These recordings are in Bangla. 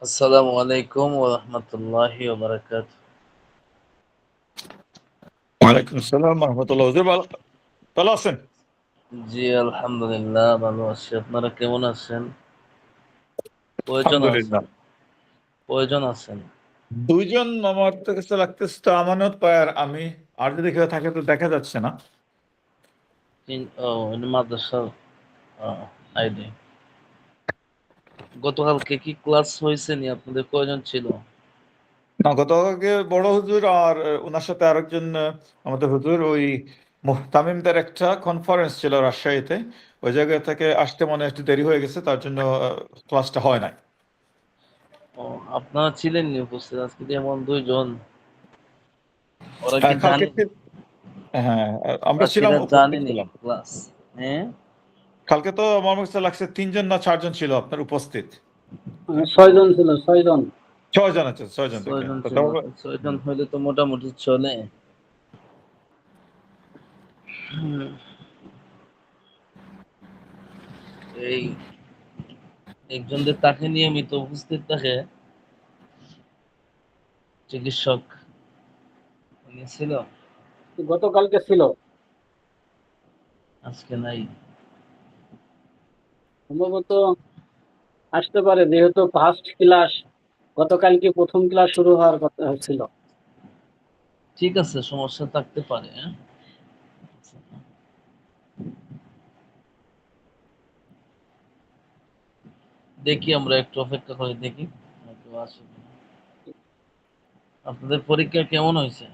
আসসালামু আলাইকুম ওয়া রাহমাতুল্লাহি ওয়া বারাকাতুহু। ওয়ালাইকুম আসসালাম রহমতুল্লাহ। হুজুর ভালো আছেন? জি, আলহামদুলিল্লাহ ভালো আছি। আপনারা কেমন আছেন? কয়জন আছেন? আলহামদুলিল্লাহ। কয়জন আছেন? দুইজন আমার তো কাছে লাগতেছে তো আমানত পায় আর আমি। আর যদি কেউ থাকে তো দেখা যাচ্ছে না। এটা মাদ্রাসার আইডি। গতকালকে কি ক্লাস হয়েছে নি? আপনাদের কয়জন ছিল? না, গতকালকে বড় হুজুর আর ওনার সাথে আরেকজন আমাদের হুজুর ওই তামিমদের একটা কনফারেন্স ছিল রাজশাহীতে। ওই জায়গা থেকে আসতে মনে হয় একটু দেরি হয়ে গেছে, তার জন্য ক্লাসটা হয় নাই। আপনারা ছিলেন নি উপস্থিত? আজকে যে এমন দুইজন, ওরা কি কালকে জানেন? হ্যাঁ, আমরা ছিলাম, বাকিরা উপস্থিত জানেনি ছিলাম। ক্লাস? হ্যাঁ, কালকে তো আমার কাছে লাগছে 3 জন না 4 জন ছিল আপনার উপস্থিত। 6 জন ছিল, 6 জন। 6 জন আছে, 6 জন থেকে ছয়জন তো ছিল। তাহলে 6জন হইলে তো মোটামুটি চলে। এই একজনদের তাকে নিয়মিত উপস্থিত থাকে চিকিৎসক, উনি ছিল, গতকালকে ছিল। আজকে নাই। সম্ভবত আসতে পারে, যেহেতু ফার্স্ট ক্লাস, গতকালকে প্রথম ক্লাস শুরু হওয়ার কথা ছিল। ঠিক আছে, সমস্যা থাকতে পারে। হ্যাঁ, দেখি আমরা একটু অপেক্ষা করে দেখি হয়তো আসে কিনা। আপনাদের পরীক্ষা কেমন হয়েছে?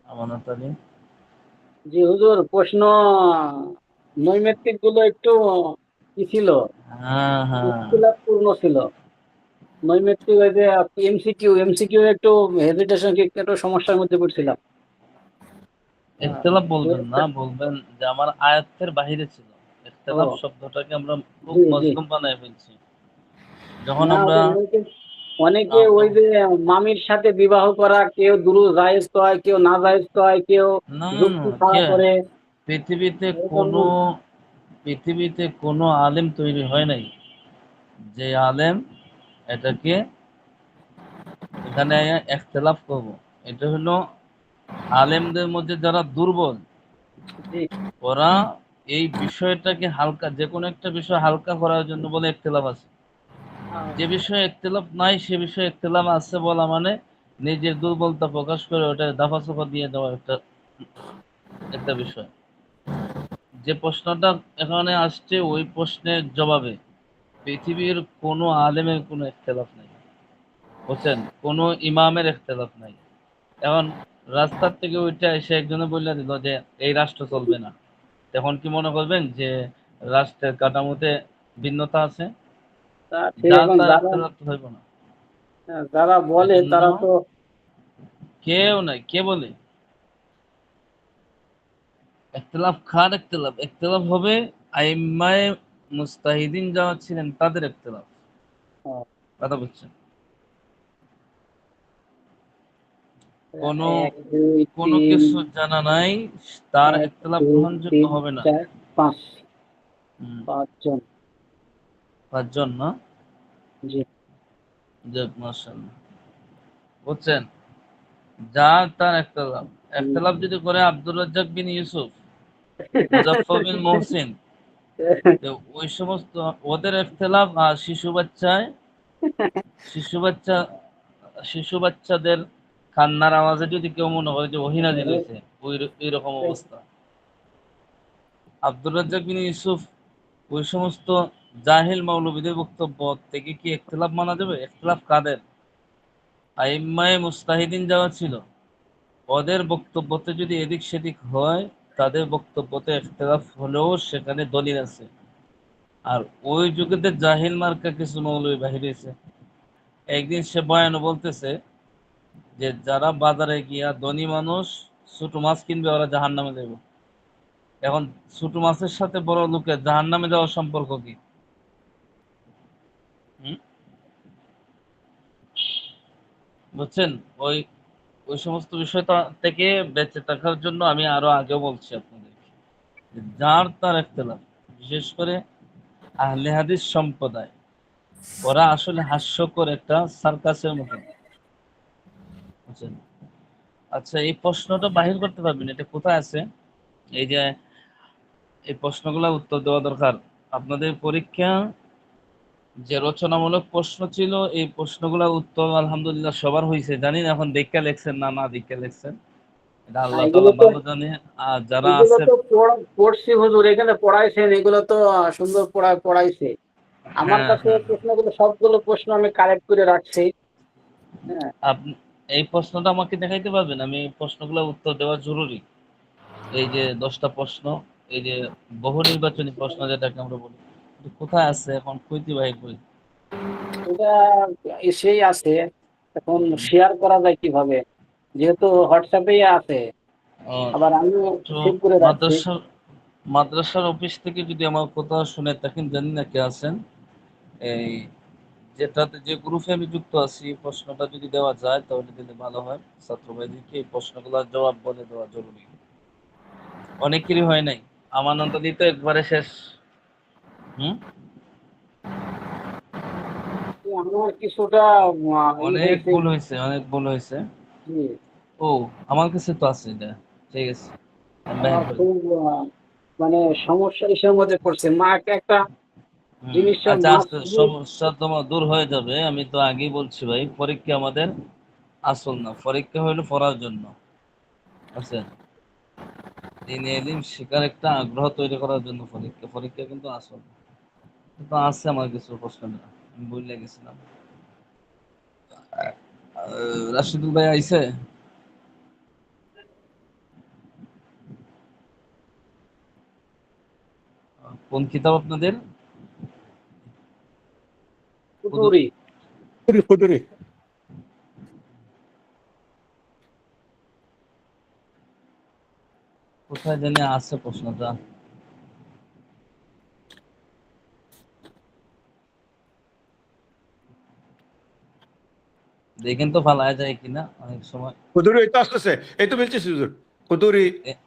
আমানত আলী? জি হুজুর, প্রশ্ন নৈমিত্তিক গুলো একটু কি ছিল, হ্যাঁ হ্যাঁ, পূর্ণ ছিল। নৈমিত্তিক ওই যে এমসিকিউ একটু হেজিটেশন, একটু সমস্যার মধ্যে পড়ছিলাম। ইখতিলাফ বলবেন না, আহ, বলবেন যে আমার আয়াতের বাহিরে ছিল। ও, ইখতিলাফ শব্দটাকে আমরা খুব জি জি। মজলুম বানায় ফেলছি। যখন না, আমরা অনেকে আমরা ওই যে মামির সাথে বিবাহ করা, কেউ দুরু জায়েজ কয়, কেউ না জায়েজ কয়, কেউ না না না, যুক্তি ছাড়া কে করে। পৃথিবীতে এরকম কোনো পৃথিবীতে কোনো আলেম তৈরি হয় নাই যে আলেম এটাকে এখানে ইখতিলাফ করব। এটা হলো আলেমদের মধ্যে যারা দুর্বল, জি, ওরা এই বিষয়টাকে হালকা, যে কোনো একটা বিষয় হালকা করার জন্য বলে ইখতিলাফ আছে। যে বিষয়ে ইখতিলাফ নাই সে বিষয়ে ইখতিলাফ আছে বলা মানে নিজের দুর্বলতা প্রকাশ করে ওটা দাফাসফা দিয়ে দেওয়া একটা একটা বিষয়। যে প্রশ্নটা এখানে আসছে ওই প্রশ্নের জবাবে পৃথিবীর কোনো আলেমের কোনো ইখতিলাফ নাই, বুঝছেন? কোনো ইমামের ইখতিলাফ নাই। এখন রাস্তার থেকে উঠে এসে একজনে বলে দিল যে এই রাষ্ট্র চলবে না, তখন কি মনে করবেন যে রাষ্ট্রের কাঠামোতে ভিন্নতা আছে? তা ঠিক। যার এখন তার যারা ইখতিলাফ তো হইব না। যারা বলে এজন্য তারা তো কেউ নাই, কে বলে ইখতিলাফ? খার ইখতিলাফ, ইখতিলাফ হবে আইম্মায়ে মুস্তাহিদিন যারা ছিলেন তাদের ইখতিলাফ। আহ, কথা বুঝছেন? কোনো 1 2 কোনো 3, কিছু জানা নাই, তার 1 ইখতিলাফ 2 গ্রহণযোগ্য 3 হবে না। 4 5, হুম, 5 জন। 5 জন না? জি। যাক, মাশাআল্লাহ। বুঝছেন? যার তার ইখতিলাফ। ইখতিলাফ যদি করে আব্দুর রাজ্জাক বিন ইউসুফ, মুজাফফর বিন মুহসিন, তো ওই সমস্ত ওদের ইখতিলাফ, আর শিশু বাচ্চা শিশু বাচ্চাদের কান্নার আওয়াজে যদি কেউ মনে করে যে ওহী নাযিল হইছে, ওই রকম অবস্থা। আব্দুর রাজ্জাক বিন ইউসুফ ওই সমস্ত জাহিল মৌলবীদের বক্তব্য থেকে কি ইখতিলাফ মানা যাবে? ইখতিলাফ কাদের? আইম্মায়ে মুস্তাহিদিন যারা ছিল ওদের বক্তব্যতে যদি এদিক সেদিক হয়, তাদের বক্তব্যতে ইখতিলাফ হলেও সেখানে দলিল আছে। আর ওই যুগেতে জাহিল মার্কা কিছু মৌলবী বাহির হয়েছে। একদিন সে বয়ানে বলতেছে যে যারা বাজারে গিয়া ধনী মানুষ ছোট মাছ কিনবে ওরা জাহান্নামে যাবে। এখন ছোট মাছের সাথে বড় লোকের জাহান্নামে যাওয়ার সম্পর্ক কি? হুম? বুঝছেন? ওই ওই সমস্ত বিষয়টা থেকে বেঁচে থাকার জন্য আমি আরো আগেও বলছি আপনাদেরকে, যার তার ইখতিলাফ, বিশেষ করে আহলে হাদিস সম্প্রদায়, ওরা আসলে হাস্যকর একটা সার্কাসের মতন, বুঝছেন? আচ্ছা, এই প্রশ্নটা বাহির করতে পারবেন, এটা কোথায় আছে? এই যে এই প্রশ্নগুলো উত্তর দেওয়া দরকার। আপনাদের পরীক্ষা যে রচনামূলক প্রশ্ন ছিল, এই প্রশ্নগুলোর উত্তর আলহামদুলিল্লাহ সবার হয়েছে। জানি না এখন দেখা লেখছেন না না দেখা লেখছেন, এটা আল্লাহ এগুলো তাআলা তো ভালো জানে। আর যারা এগুলো আছে, তো পড়ছি হুজুর, এখানে পড়াইছেন, এগুলো তো সুন্দর পড়াইছে। আমার হ্যাঁ কাছে হ্যাঁ, প্রশ্নগুলো, সবগুলো প্রশ্ন আমি কালেক্ট করে রাখছি। হ্যাঁ, আপনি এই প্রশ্নটা আমাকে দেখাইতে পারবেন? আমি এই প্রশ্নগুলো উত্তর দেওয়া জরুরি। এই যে 10টা প্রশ্ন, এই যে বহু নির্বাচনী প্রশ্ন যেটাকে আমরা বলি, এটা কোথায় আছে এখন, কইতে বাহির করি? এটা এসেই আছে। এখন শেয়ার করা যায় কিভাবে, যেহেতু হোয়াটসঅ্যাপেই আছে, আহ, আবার আমিও তো সেভ করে রাখছি। মাদ্রাসার অফিস থেকে যদি আমার কথা শুনে থাকেন, জানি না কে আছেন, এই যেটাতে যে গ্রুপে আমি যুক্ত আছি, এই প্রশ্নটা যদি দেওয়া যায় তাহলে দিলে ভালো হয়। ছাত্র ভাইদেরকে এই প্রশ্নগুলোর জবাব বলে দেওয়া জরুরি। অনেকেরই হয় নাই, আমার নন্দী তো একবারে শেষ। হুম, আমার কিছুটা অনেক হয়েছে। ভুল হয়েছে, অনেক ভুল হয়েছে। জি, ও, আমার কাছে তো আছে এটা, ঠিক আছে, আমি বাইর আমার করে দিই। খুব মানে সমস্যা এসের মধ্যে পড়ছে। মাকে একটা হুম, জিনিসটা আচ্ছা, মা আস্তে শুধু সমস্যা তোমার দূর হয়ে যাবে। আমি তো আগেই বলছি ভাই, পরীক্ষা আমাদের আসল না, পরীক্ষা হলো পড়ার জন্য, আচ্ছা, দিনে এলিম শেখার একটা আগ্রহ তৈরি করার জন্য পরীক্ষা। পরীক্ষা কিন্তু আসল না। কিন্তু আছে আমার কিছু প্রশ্ন, আমি ভুলে গেছিলাম। রাশিদুল ভাই আইছে? কোন কিতাব আপনাদের? কুতুরি। খুদুরি। কোথায় জানি আছে প্রশ্নটা, দেখেন তো ফালায় যায় কিনা অনেক সময়। খুদুরি, এই তো আসতেছে, এই তো বলছিস হুজুর, খুদুরি। এ-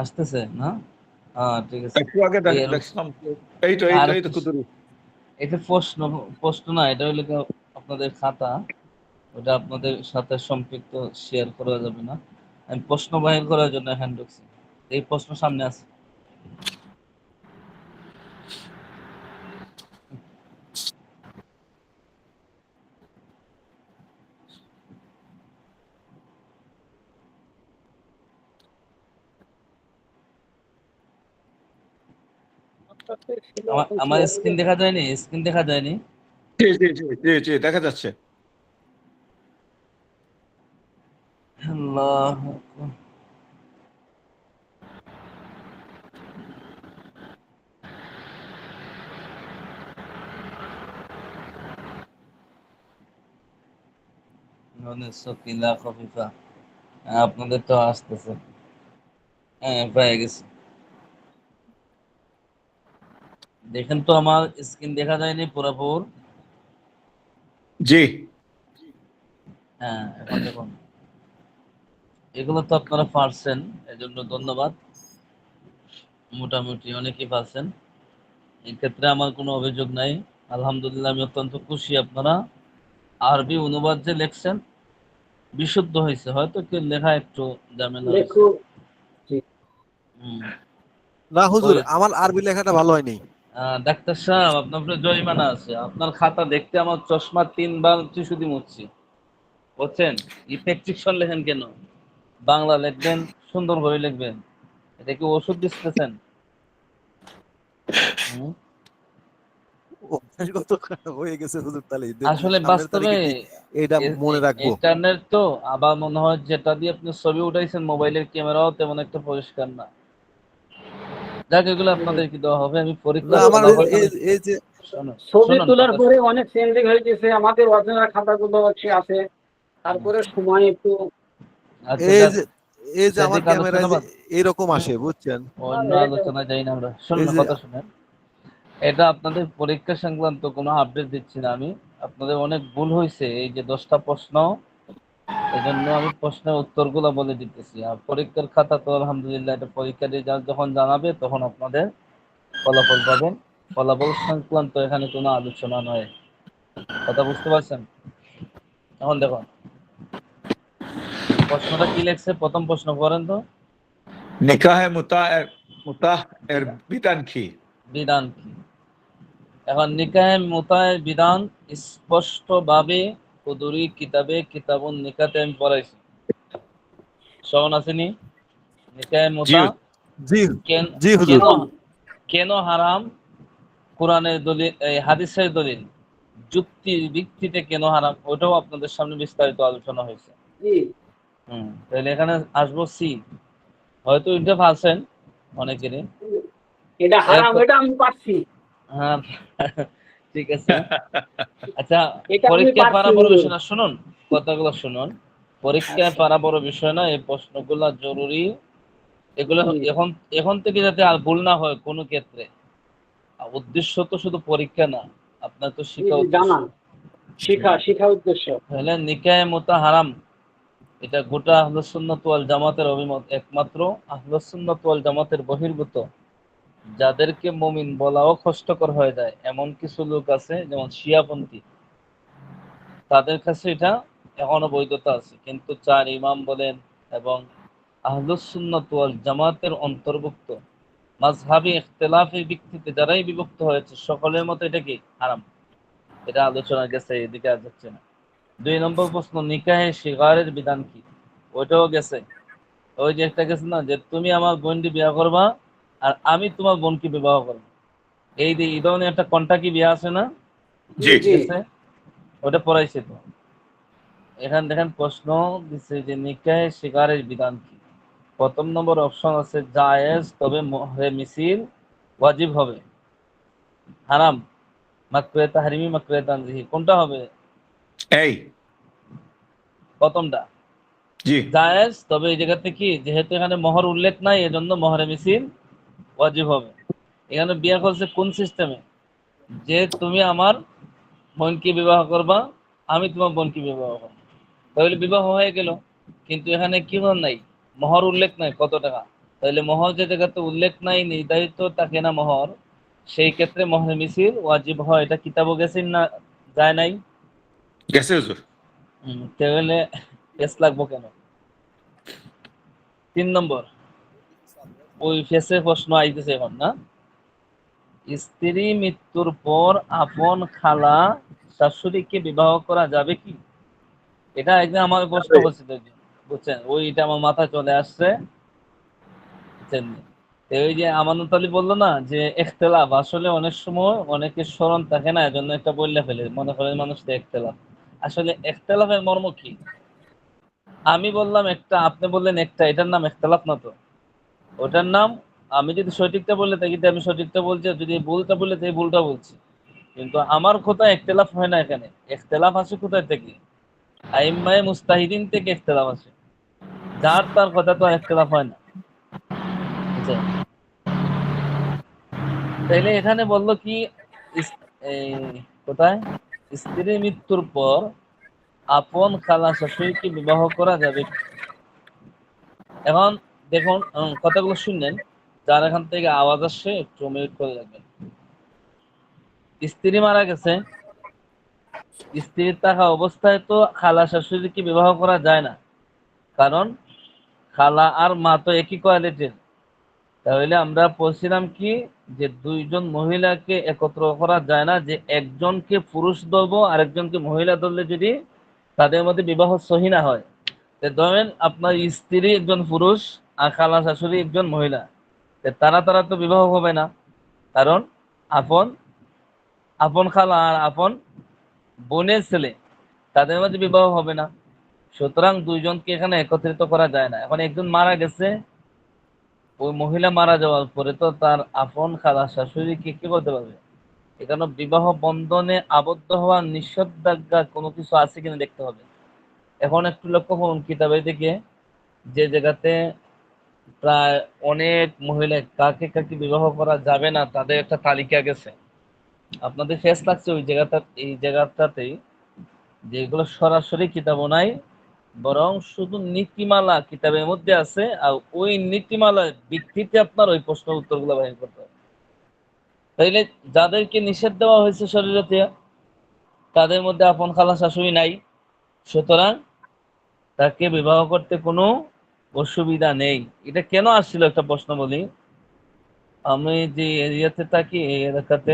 আসতেছে না? হ্যাঁ, ঠিক আছে। একটু আগে এর দেখছিলাম। এই তো এই আর তো এই তো খুদুরি। এটা প্রশ্ন, প্রশ্ন না, এটা হইলো গিয়ে আপনাদের খাতা, ওটা আপনাদের সাথে সম্পৃক্ত, শেয়ার করা যাবে না। আমি প্রশ্ন বাহির করার জন্য হ্যান্ড ঢুকছি, এই প্রশ্ন সামনে আছে। আমার স্ক্রিন দেখা যায়নি, স্ক্রিন দেখা যায়নি। জি জি জি জি জি, দেখা যাচ্ছে। আল্লাহ, সকিলা খফিফা, আপনাদের তো আসতেছে। হ্যাঁ, পেয়ে গেছি। দেখেন তো, আমার স্ক্রিন দেখা যায়নি পুরোপুর। জি। হ্যাঁ, এখন দেখুন, এগুলো তো আপনারা পারছেন, এজন্য ধন্যবাদ। মোটামুটি অনেকেই পারছেন, এক্ষেত্রে আমার কোনো অভিযোগ নাই। আলহামদুলিল্লাহ, আমি অত্যন্ত খুশি। আপনারা আরবি অনুবাদ যে লেখছেন, বিশুদ্ধ হয়েছে, হয়তো কেউ লেখা একটু ঝামেলা হয়েছে। লেখু। জি। হুম। না হুজুর, ওই আমার আরবি লেখাটা ভালো হয়নি। ডাক্তার সাহেব, আপনার উপরে জরিমানা আছে। আপনার খাতা দেখতে আমার চশমা 3 বার টিস্যু দিয়ে মুছছি, বুঝছেন? ইফেক্টিকশন লেখেন কেন? বাংলা লিখবেন, সুন্দর করে লিখবেন। এটা কি ওষুধ দিতেছেন? হুম? অভ্যাসগত হয়ে গেছে হুজুর, তাহলে আসলে সামনের বাস্তবে তারিখে এটা মনে রাখবো। ইন্টারনেট তো, আবার মনে হয় যেটা দিয়ে আপনি ছবি উঠাইছেন মোবাইলের ক্যামেরাও তেমন একটা পরিষ্কার না। যাক, এগুলো আপনাদেরকে দেওয়া হবে। আমি না পরীক্ষার আমার ফলাফলটা এই এই যে শুনুন, ছবি শুনুন তোলার কথা পরে অনেক চেঞ্জিং হয়ে গেছে, আমাদের অরিজিনাল খাতাগুলো আছে। শুনুন। তারপরে সময় একটু আচ্ছা, এই যাক, যে এই যে আমার সেদিক আলোচনা ক্যামেরায় যে বাদ, এরকম আসে বুঝছেন। অন্য এটা আলোচনা যাই না আমরা। শুনুন এই না, যে কথা শুনেন। এটা আপনাদের পরীক্ষা সংক্রান্ত কোনো আপডেট দিচ্ছি না আমি। আপনাদের অনেক ভুল হয়েছে, এই যে 10টা প্রশ্ন, এজন্য আমি প্রশ্নের উত্তরগুলো বলে দিতেছি। আর পরীক্ষার খাতা তো আলহামদুলিল্লাহ, এটা পরীক্ষার রেজাল্ট যখন জানাবে তখন আপনাদের ফলাফল পাবেন। ফলাফল সংক্রান্ত এখানে কোনো আলোচনা নয়। কথা বুঝতে পারছেন? এখন দেখুন প্রশ্নটা কি লেখছে, প্রথম প্রশ্ন করেন তো। নিকাহে মুতাহ এর বিধান কি? বিধান কি? এখন নিকাহে মুতায়ের বিধান স্পষ্টভাবে হুজুরি কিতাবে কিতাবুন নিকাতে আমি পড়াইছি। স্মরণ আসেনি? নিকাহে জি মুতা জি কেন জি হুজুর। কেন কেন হারাম, কোরআনের দলিল, এই হাদিসের দলিল, যুক্তির ভিত্তিতে কেন হারাম, ওটাও আপনাদের সামনে বিস্তারিত আলোচনা হয়েছে। জি, তাহলে এখানে আসবো সি। হয়তো এটা পারছেন অনেকেরই। এটা হারাম, এরপর এটা আমি পারছি, হ্যাঁ ঠিক আছে। আচ্ছা, এটা আমি পরীক্ষায় পারছি পারা বড় হুজুর। বিষয় না, শুনুন কথাগুলো শুনুন। পরীক্ষায় আচ্ছা, পারা বড় বিষয় না, এই প্রশ্নগুলো জরুরি। এগুলো জি, এখন এখন থেকে যাতে আর ভুল না হয় কোনো ক্ষেত্রে। উদ্দেশ্য তো শুধু পরীক্ষা না, আপনার তো জি, শিক্ষা জি, উদ্দেশ্য। জানা, শিখা হুম। শিখা উদ্দেশ্য। তাহলে নিকায়ে মুতা হারাম, এটা গোটা আহলুস সুন্নাত ওয়াল জামাতের অভিমত। একমাত্র আহলুস সুন্নাত ওয়াল জামাতের বহির্ভূত যাদেরকে মুমিন বলাও কষ্টকর হয়ে যায় এমন কিছু লোক আছে, যেমন শিয়াপন্থী, তাদের কাছে এটা এখনো বৈধতা আছে। কিন্তু চার ইমাম বলেন এবং আহলুস সুন্নাত ওয়াল জামাতের অন্তর্ভুক্ত মাযহাবী ইখতিলাফের ভিত্তিতে যারাই বিভক্ত হয়েছে সকলের মতো এটা কি হারাম। এটা আলোচনা গেছে, এদিকে আর যাচ্ছে না। 2 নম্বর প্রশ্ন, নিকাহে সিগারের বিধান কি? ওইটাও গেছে। ওই যে একটা গেছে না, যে তুমি আমার বোনকে বিয়ে করবা আর আমি তোমার বোনকে বিবাহ করবো, এই ধরনের একটা কন্টাকি বিয়ে আছে না, জি, জি জি, গেছে, ওটা পড়াইছে তো। এখানে দেখেন প্রশ্ন দিচ্ছে যে নিকাহে সিগারের বিধান কি। প্রথম নম্বর অপশন আছে জায়েজ, তবে মোহরে মিছিল ওয়াজিব হবে। হারাম, মাকরুহে তাহরিমি, মাকরুহে তানজিহি, কোনটা হবে? এই প্রথমটা। জি জায়েজ, তবে এই জায়গাতে কি, যেহেতু এখানে মোহর উল্লেখ নাই, এজন্য মোহরে মিছিল ওয়াজিব হবে। এখানে বিয়ে করছে কোন সিস্টেমে, যে তুমি আমার বোনকে বিবাহ করবা, আমি তোমার বোনকে বিবাহ করবো, তাহলে বিবাহ হয়ে গেল। কিন্তু এখানে কি নাই, মোহর উল্লেখ নাই কত টাকা। তাহলে মোহর যে জায়গাতে উল্লেখ নাই, নির্ধারিত থাকে না মোহর, সেই ক্ষেত্রে মোহর মিছিল ওয়াজিব হয়। এটা কিতাবও গেছে না, যায় নাই। গেছে হুজুর। তাহলে ফেস লাগবো কেন? 3 নম্বর, ওই ফেসের প্রশ্ন আইতেছে এখন না। স্ত্রী মৃত্যুর পর আপন খালা শাশুড়িকে বিবাহ করা যাবে কি? এটা একদম আমার প্রশ্ন করছে তো একজন, বুঝছেন, ওইটা আমার মাথায় চলে আসছে, বুঝছেন। তো ওই যে আমানত আলী বললো না যে ইখতিলাফ, আসলে অনেক সময় অনেকের স্মরণ থাকে না, এজন্য একটা বললে ফেলে, মনে করেন মানুষ তো ইখতিলাফ। আসলে ইখতিলাফের মর্ম কি? আমি বললাম একটা, আপনি বললেন একটা, এটার নাম ইখতিলাফ না তো? ওটার নাম, আমি যদি সঠিকটা বলে থাকি তাহলে আমি সঠিকটা বলছি, আর যদি ভুলটা বলে থাকি ভুলটা বলছি। কিন্তু আমার কোথায় ইখতিলাফ হয় না, এখানে ইখতিলাফ আসে কোথায় থেকে? আইম্মায়ে মুস্তাহিদিন থেকে ইখতিলাফ আসে। যার তার কথা তো আর ইখতিলাফ হয় না, বুঝছেন। তাইলে এখানে বললো কি, এই কোথায়, স্ত্রীর মৃত্যুর পর আপন খালা শাশুড়িকে বিবাহ করা যাবে কি? এখন দেখুন, কথাগুলো শুনলেন, যার এখান থেকে আওয়াজ আসছে একটু মিউট করে রাখবেন। স্ত্রী মারা গেছে, স্ত্রীর থাকা অবস্থায় তো খালা শাশুড়িকে বিবাহ করা যায় না, কারণ খালা আর মা তো একই কোয়ালিটির। তাহলে আমরা বলছিলাম কি, যে দুইজন মহিলাকে একত্র করা যায় না, যে একজনকে পুরুষ ধরবো আরেকজনকে মহিলা ধরলে যদি তাদের মধ্যে বিবাহ সহি না হয়। ধরেন আপনার স্ত্রী একজন পুরুষ আর খালা শাশুড়ি একজন মহিলা, তারা তারা তো বিবাহ হবে না, কারণ আপন আপন খালা আর আপন বোনের ছেলে, তাদের মধ্যে বিবাহ হবে না। সুতরাং দুইজনকে এখানে একত্রিত করা যায় না। এখন একজন মারা গেছে, ওই মহিলা মারা যাওয়ার পরে তো তার আপন খালা শাশুড়ি কি করতে পারবে? এখানে বিবাহ বন্ধনে আবদ্ধ হওয়ার নিষেধাজ্ঞা কোনো কিছু আছে কিনা দেখতে হবে। এখন একটু লক্ষ্য করুন কিতাবের দিকে, যে জায়গাতে প্রায় অনেক মহিলা কাকে কাকে বিবাহ করা যাবে না তাদের একটা তালিকা গেছে, আপনাদের ফেস লাগছে ওই জায়গাটা, এই জায়গাটাতেই, যেগুলো সরাসরি কিতাবও নাই, বরং শুধু নীতিমালা কিতাবের মধ্যে আছে, আর ওই নীতিমালার ভিত্তিতে আপনার ওই প্রশ্ন উত্তরগুলো বাহির করতে হবে। তাইলে যাদেরকে নিষেধ দেওয়া হয়েছে শরীয়তে তাদের মধ্যে আপন খালা শাশুড়ি নাই, সুতরাং তাকে বিবাহ করতে কোনো অসুবিধা নেই। এটা কেন আসছিল একটা প্রশ্ন বলি। আমি যে এরিয়াতে থাকি এই এলাকাতে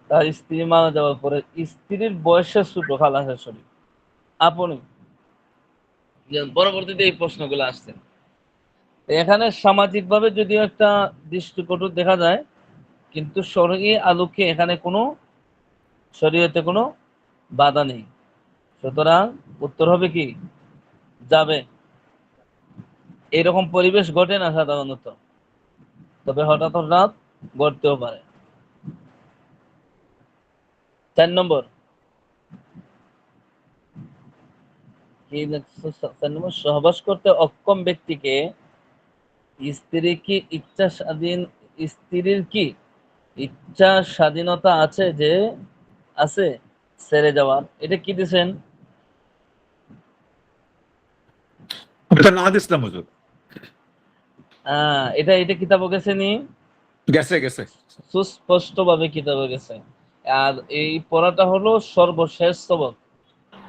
তার স্ত্রী মারা যাওয়ার পরে স্ত্রীর বয়সের ছোট খালা শাশুড়ি আপনি পরবর্তীতে এই প্রশ্নগুলো আসছে। এখানে সামাজিক ভাবে যদিও একটা দৃষ্টিকটু দেখা যায়, কিন্তু শরঈ আলোকে এখানে কোনো শরীয়তে কোনো বাধা নেই। সুতরাং উত্তর হবে কি যাবে। এরকম পরিবেশ ঘটে না সাধারণত, তবে হঠাৎ হঠাৎ ঘটতেও পারে। 4 নম্বর কি লেখছো? 4 নম্বর, সহবাস করতে অক্ষম ব্যক্তিকে স্ত্রী কি ইচ্ছা স্বাধীন স্ত্রীর কি ইচ্ছা স্বাধীনতা আছে যে আছে ছেড়ে যাওয়ার? এটা কি দিছেন? এটা না দিছিলাম হুজুর। এটা এটা কিতাব গেছে নি, গেছে গেছে। সুস্পষ্ট ভাবে কিতাবে গেছে। আর এই পড়াটা হলো সর্বশেষ সবক।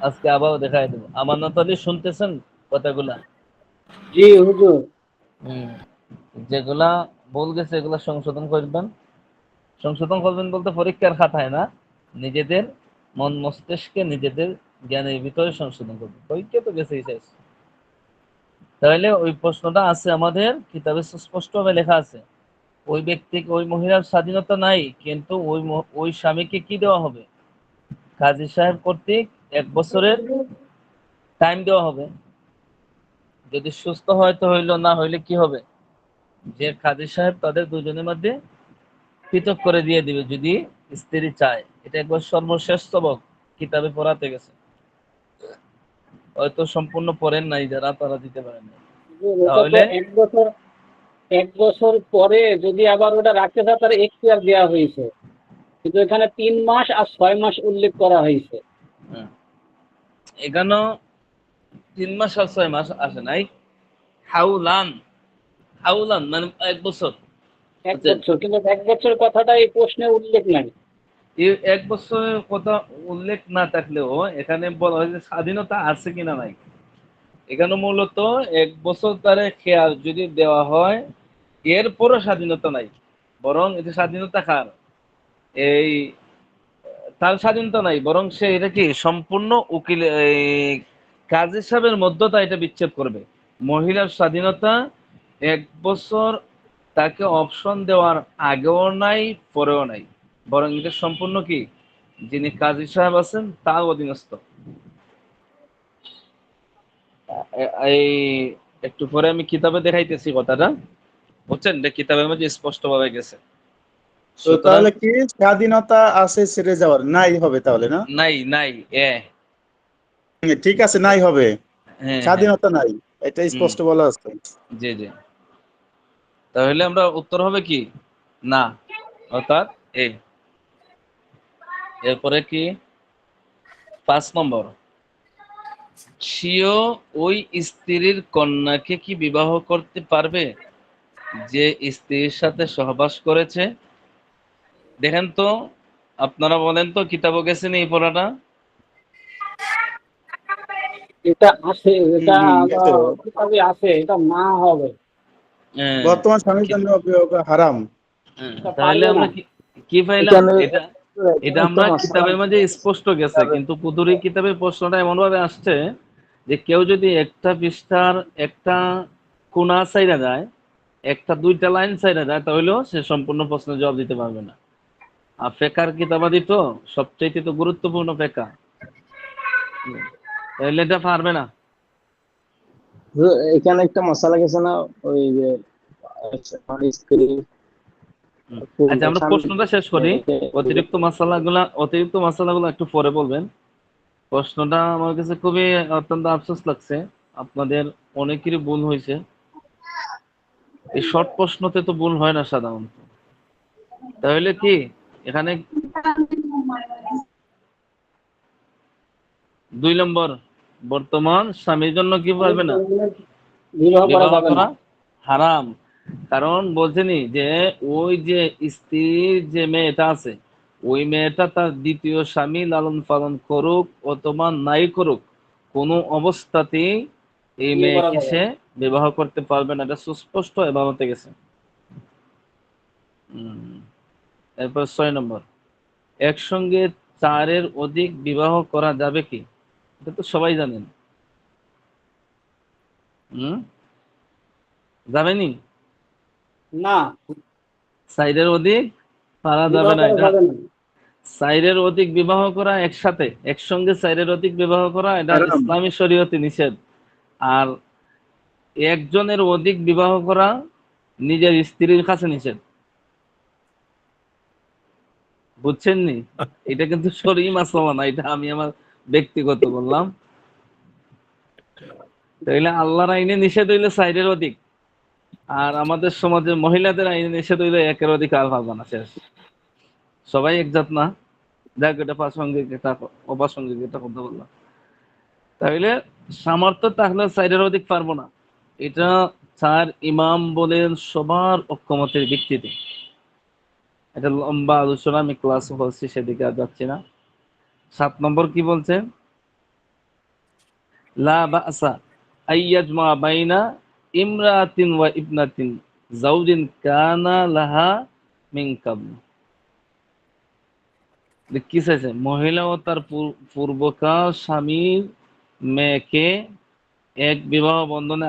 আজকে আবার দেখাই দেবো। আমানত আলী শুনতেছেন কথাগুলা? জি হুজুর। হুম, যেগুলা ভুল গেছে এগুলা সংশোধন করবেন। সংশোধন করবেন বলতে পরীক্ষার খাতায় না, নিজেদের মন মস্তিষ্কে নিজেদের জ্ঞানের ভিতরে সংশোধন করবেন। পরীক্ষা তো গেছেই শেষ। তাহলে ওই প্রশ্নটা আছে আমাদের কিতাবে সুস্পষ্টভাবে লেখা আছে, ওই ব্যক্তিকে ওই মহিলার স্বাধীনতা নাই, কিন্তু ওই স্বামীকে কি দেওয়া হবে? কাজী সাহেব কর্তৃক 1 বছরের টাইম দেওয়া হবে। যদি সুস্থ হয় তো হইলো, না হইলে কি হবে? যে কাজী সাহেব তাদের দুজনের মধ্যে পৃথক করে দিয়ে দিবে যদি স্ত্রী চায়। এটা একবার সর্বশেষ সবক কিতাবে পড়াতে গেছে, হয়তো সম্পূর্ণ পড়েন নাই যারা, তারা দিতে পারেন না। হুজুর, ওটা তো তাহলে 1 বছর পরে যদি আবার ওটা রাখতে চায় তার এখতিয়ার দেওয়া হয়েছে, কিন্তু এখানে 3 মাস আর 6 মাস উল্লেখ করা হয়েছে। এখানেও 3 মাস আর 6 মাস আসে নাই। হাউলান, হাউলান মানে 1 বছর। এক বুঝছেন? বছর কিন্তু 1 বছর কথাটা এই প্রশ্নে উল্লেখ নাই। এই 1 বছরের কথা উল্লেখ না থাকলেও এখানে বলা হয় যে স্বাধীনতা আছে কিনা নাই। এখানে মূলত 1 বছর তারে খেয়াল যদি দেওয়া হয়, এরপরও স্বাধীনতা নাই, বরং এটা স্বাধীনতা কার? এই তার স্বাধীনতা নাই, বরং সে এটা কি সম্পূর্ণ উকিল কাজী সাহেবের মধ্যতা এটা বিচ্ছেদ করবে। মহিলার স্বাধীনতা 1 বছর তাকে অপশন দেওয়ার আগেও নাই, পরেও নাই, বরং এটা সম্পূর্ণ কি যিনি কাজী সাহেব আছেন তার অধীনস্থ। এই একটু পরে আমি কিতাবে দেখাইতেছি কথাটা, বুঝছেন? এটা কিতাবের মধ্যে স্পষ্ট ভাবে গেছে। তো সুতরাং তাহলে কি স্বাধীনতা আছে ছেড়ে যাওয়ার? নাই হবে তাহলে না? নাই নাই ঠিক আছে, নাই হবে, হ্যাঁ হ্যাঁ, স্বাধীনতা নাই, এটা হুম, স্পষ্ট বলা আছে। জি জি। তাহলে আমরা উত্তর হবে কি না, অর্থাৎ এ। এরপরে কি 5 নম্বর, স্বীয় ওই স্ত্রীর কন্যাকে কি বিবাহ করতে পারবে যে স্ত্রীর সাথে সহবাস করেছে? দেখেন তো, আপনারা বলেন তো, কিতাবও গেছেন এই পড়াটা? এটা আছে, এটা গেছে। কিতাবে আছে, এটা না হবে। হ্যাঁ, বর্তমান স্বামীর জন্য বিবাহ করা হারাম। এটা তাহলে পারবে আমরা না। কি পাইলাম? এখানে এটা এটা একটা আমরা মশলা কিতাবের মাঝে স্পষ্ট গেছে, কিন্তু কুদুরি কিতাবের প্রশ্নটা এমন ভাবে আসছে যে কেউ যদি একটা পৃষ্ঠার একটা কোণা সাইরা যায়, একটা 2টা লাইন সাইরা যায়, তাহলেও সে সম্পূর্ণ প্রশ্নের জবাব দিতে পারবে না। আর ফেকার কিতাবাদি তো সবচেয়ে তো গুরুত্বপূর্ণ ফেকা, তাহলে এটা পারবে না। এখানে একটা মশলা গেছে না, ওই যে আমার স্ত্রী আচ্ছা, আমরা প্রশ্নটা শেষ করি। অতিরিক্ত মশলাগুলো একটু পরে বলবেন। প্রশ্নটা আমার কাছে খুবই অত্যন্ত আফসোস লাগছে, আপনাদের অনেকেরই ভুল হয়েছে। এই শর্ট প্রশ্নতে তো ভুল হয় না সাধারণত। তাহলে কি এখানে 2 নম্বর, বর্তমান স্বামীর জন্য কি পারবে না, বিবাহ করা বিবাহ যাবে না। করা হারাম। কারণ বলছেনি যে ওই যে স্ত্রীর যে মেয়েটা আছে, ওই মেয়েটা তার দ্বিতীয় স্বামী লালন পালন করুক অথবা নাই করুক, কোনো অবস্থাতেই এই বিয়ে করা মেয়েকে যাবে সে না। বিবাহ করতে পারবে না, এটা সুস্পষ্ট এবারতে গেছে। এরপর 6 নম্বর, একসঙ্গে 4-এর অধিক বিবাহ করা যাবে কি? এটা তো সবাই জানেন। হুম, যাবেনি? না, 4-এর অধিক পারা বিবাহ যাবে না, করা এটা যাবে না। 4-এর অধিক বিবাহ করা একসাথে একসঙ্গে 4-এর অধিক বিবাহ করা এটা হারাম। ইসলামী শরীয়তে নিষেধ। আর একজনের অধিক বিবাহ করা নিজের স্ত্রীর কাছে নিষেধ। বুঝছেন নি? এটা কিন্তু শরীয়ী মাসলা না, এটা আমি আমার ব্যক্তিগত বললাম। তাইলে আল্লাহর আইনে নিষেধ হইলে 4-এর অধিক, আর আমাদের সমাজে মহিলাদের আইনে নিষেধ হইলে 1-এর অধিক আর পারবে না, শেষ। সবাই একজাত না। দেখ, এটা প্রাসঙ্গিক, এটা অপ্রাসঙ্গিক, এটা কথা বললাম। তাইলে সামর্থ্য থাকলে 4-এর অধিক পারবো না, এটা 4 ইমাম বলেন সবার ঐক্যমতের ভিত্তিতে। এটা লম্বা আলোচনা, আমি ক্লাস বলছি, সেদিকে আর যাচ্ছি না। 7 নম্বর কি বলছে? লা বাসা আইয়াজমা বাইনা ইমরাতিন ওয়া ইবনাতিন জাওজিন কানা লাহা মিন কাবল। কি চাইছে? মহিলা ও তার পূর্বকার স্বামীর মেয়েকে এক বিবাহ বন্ধনে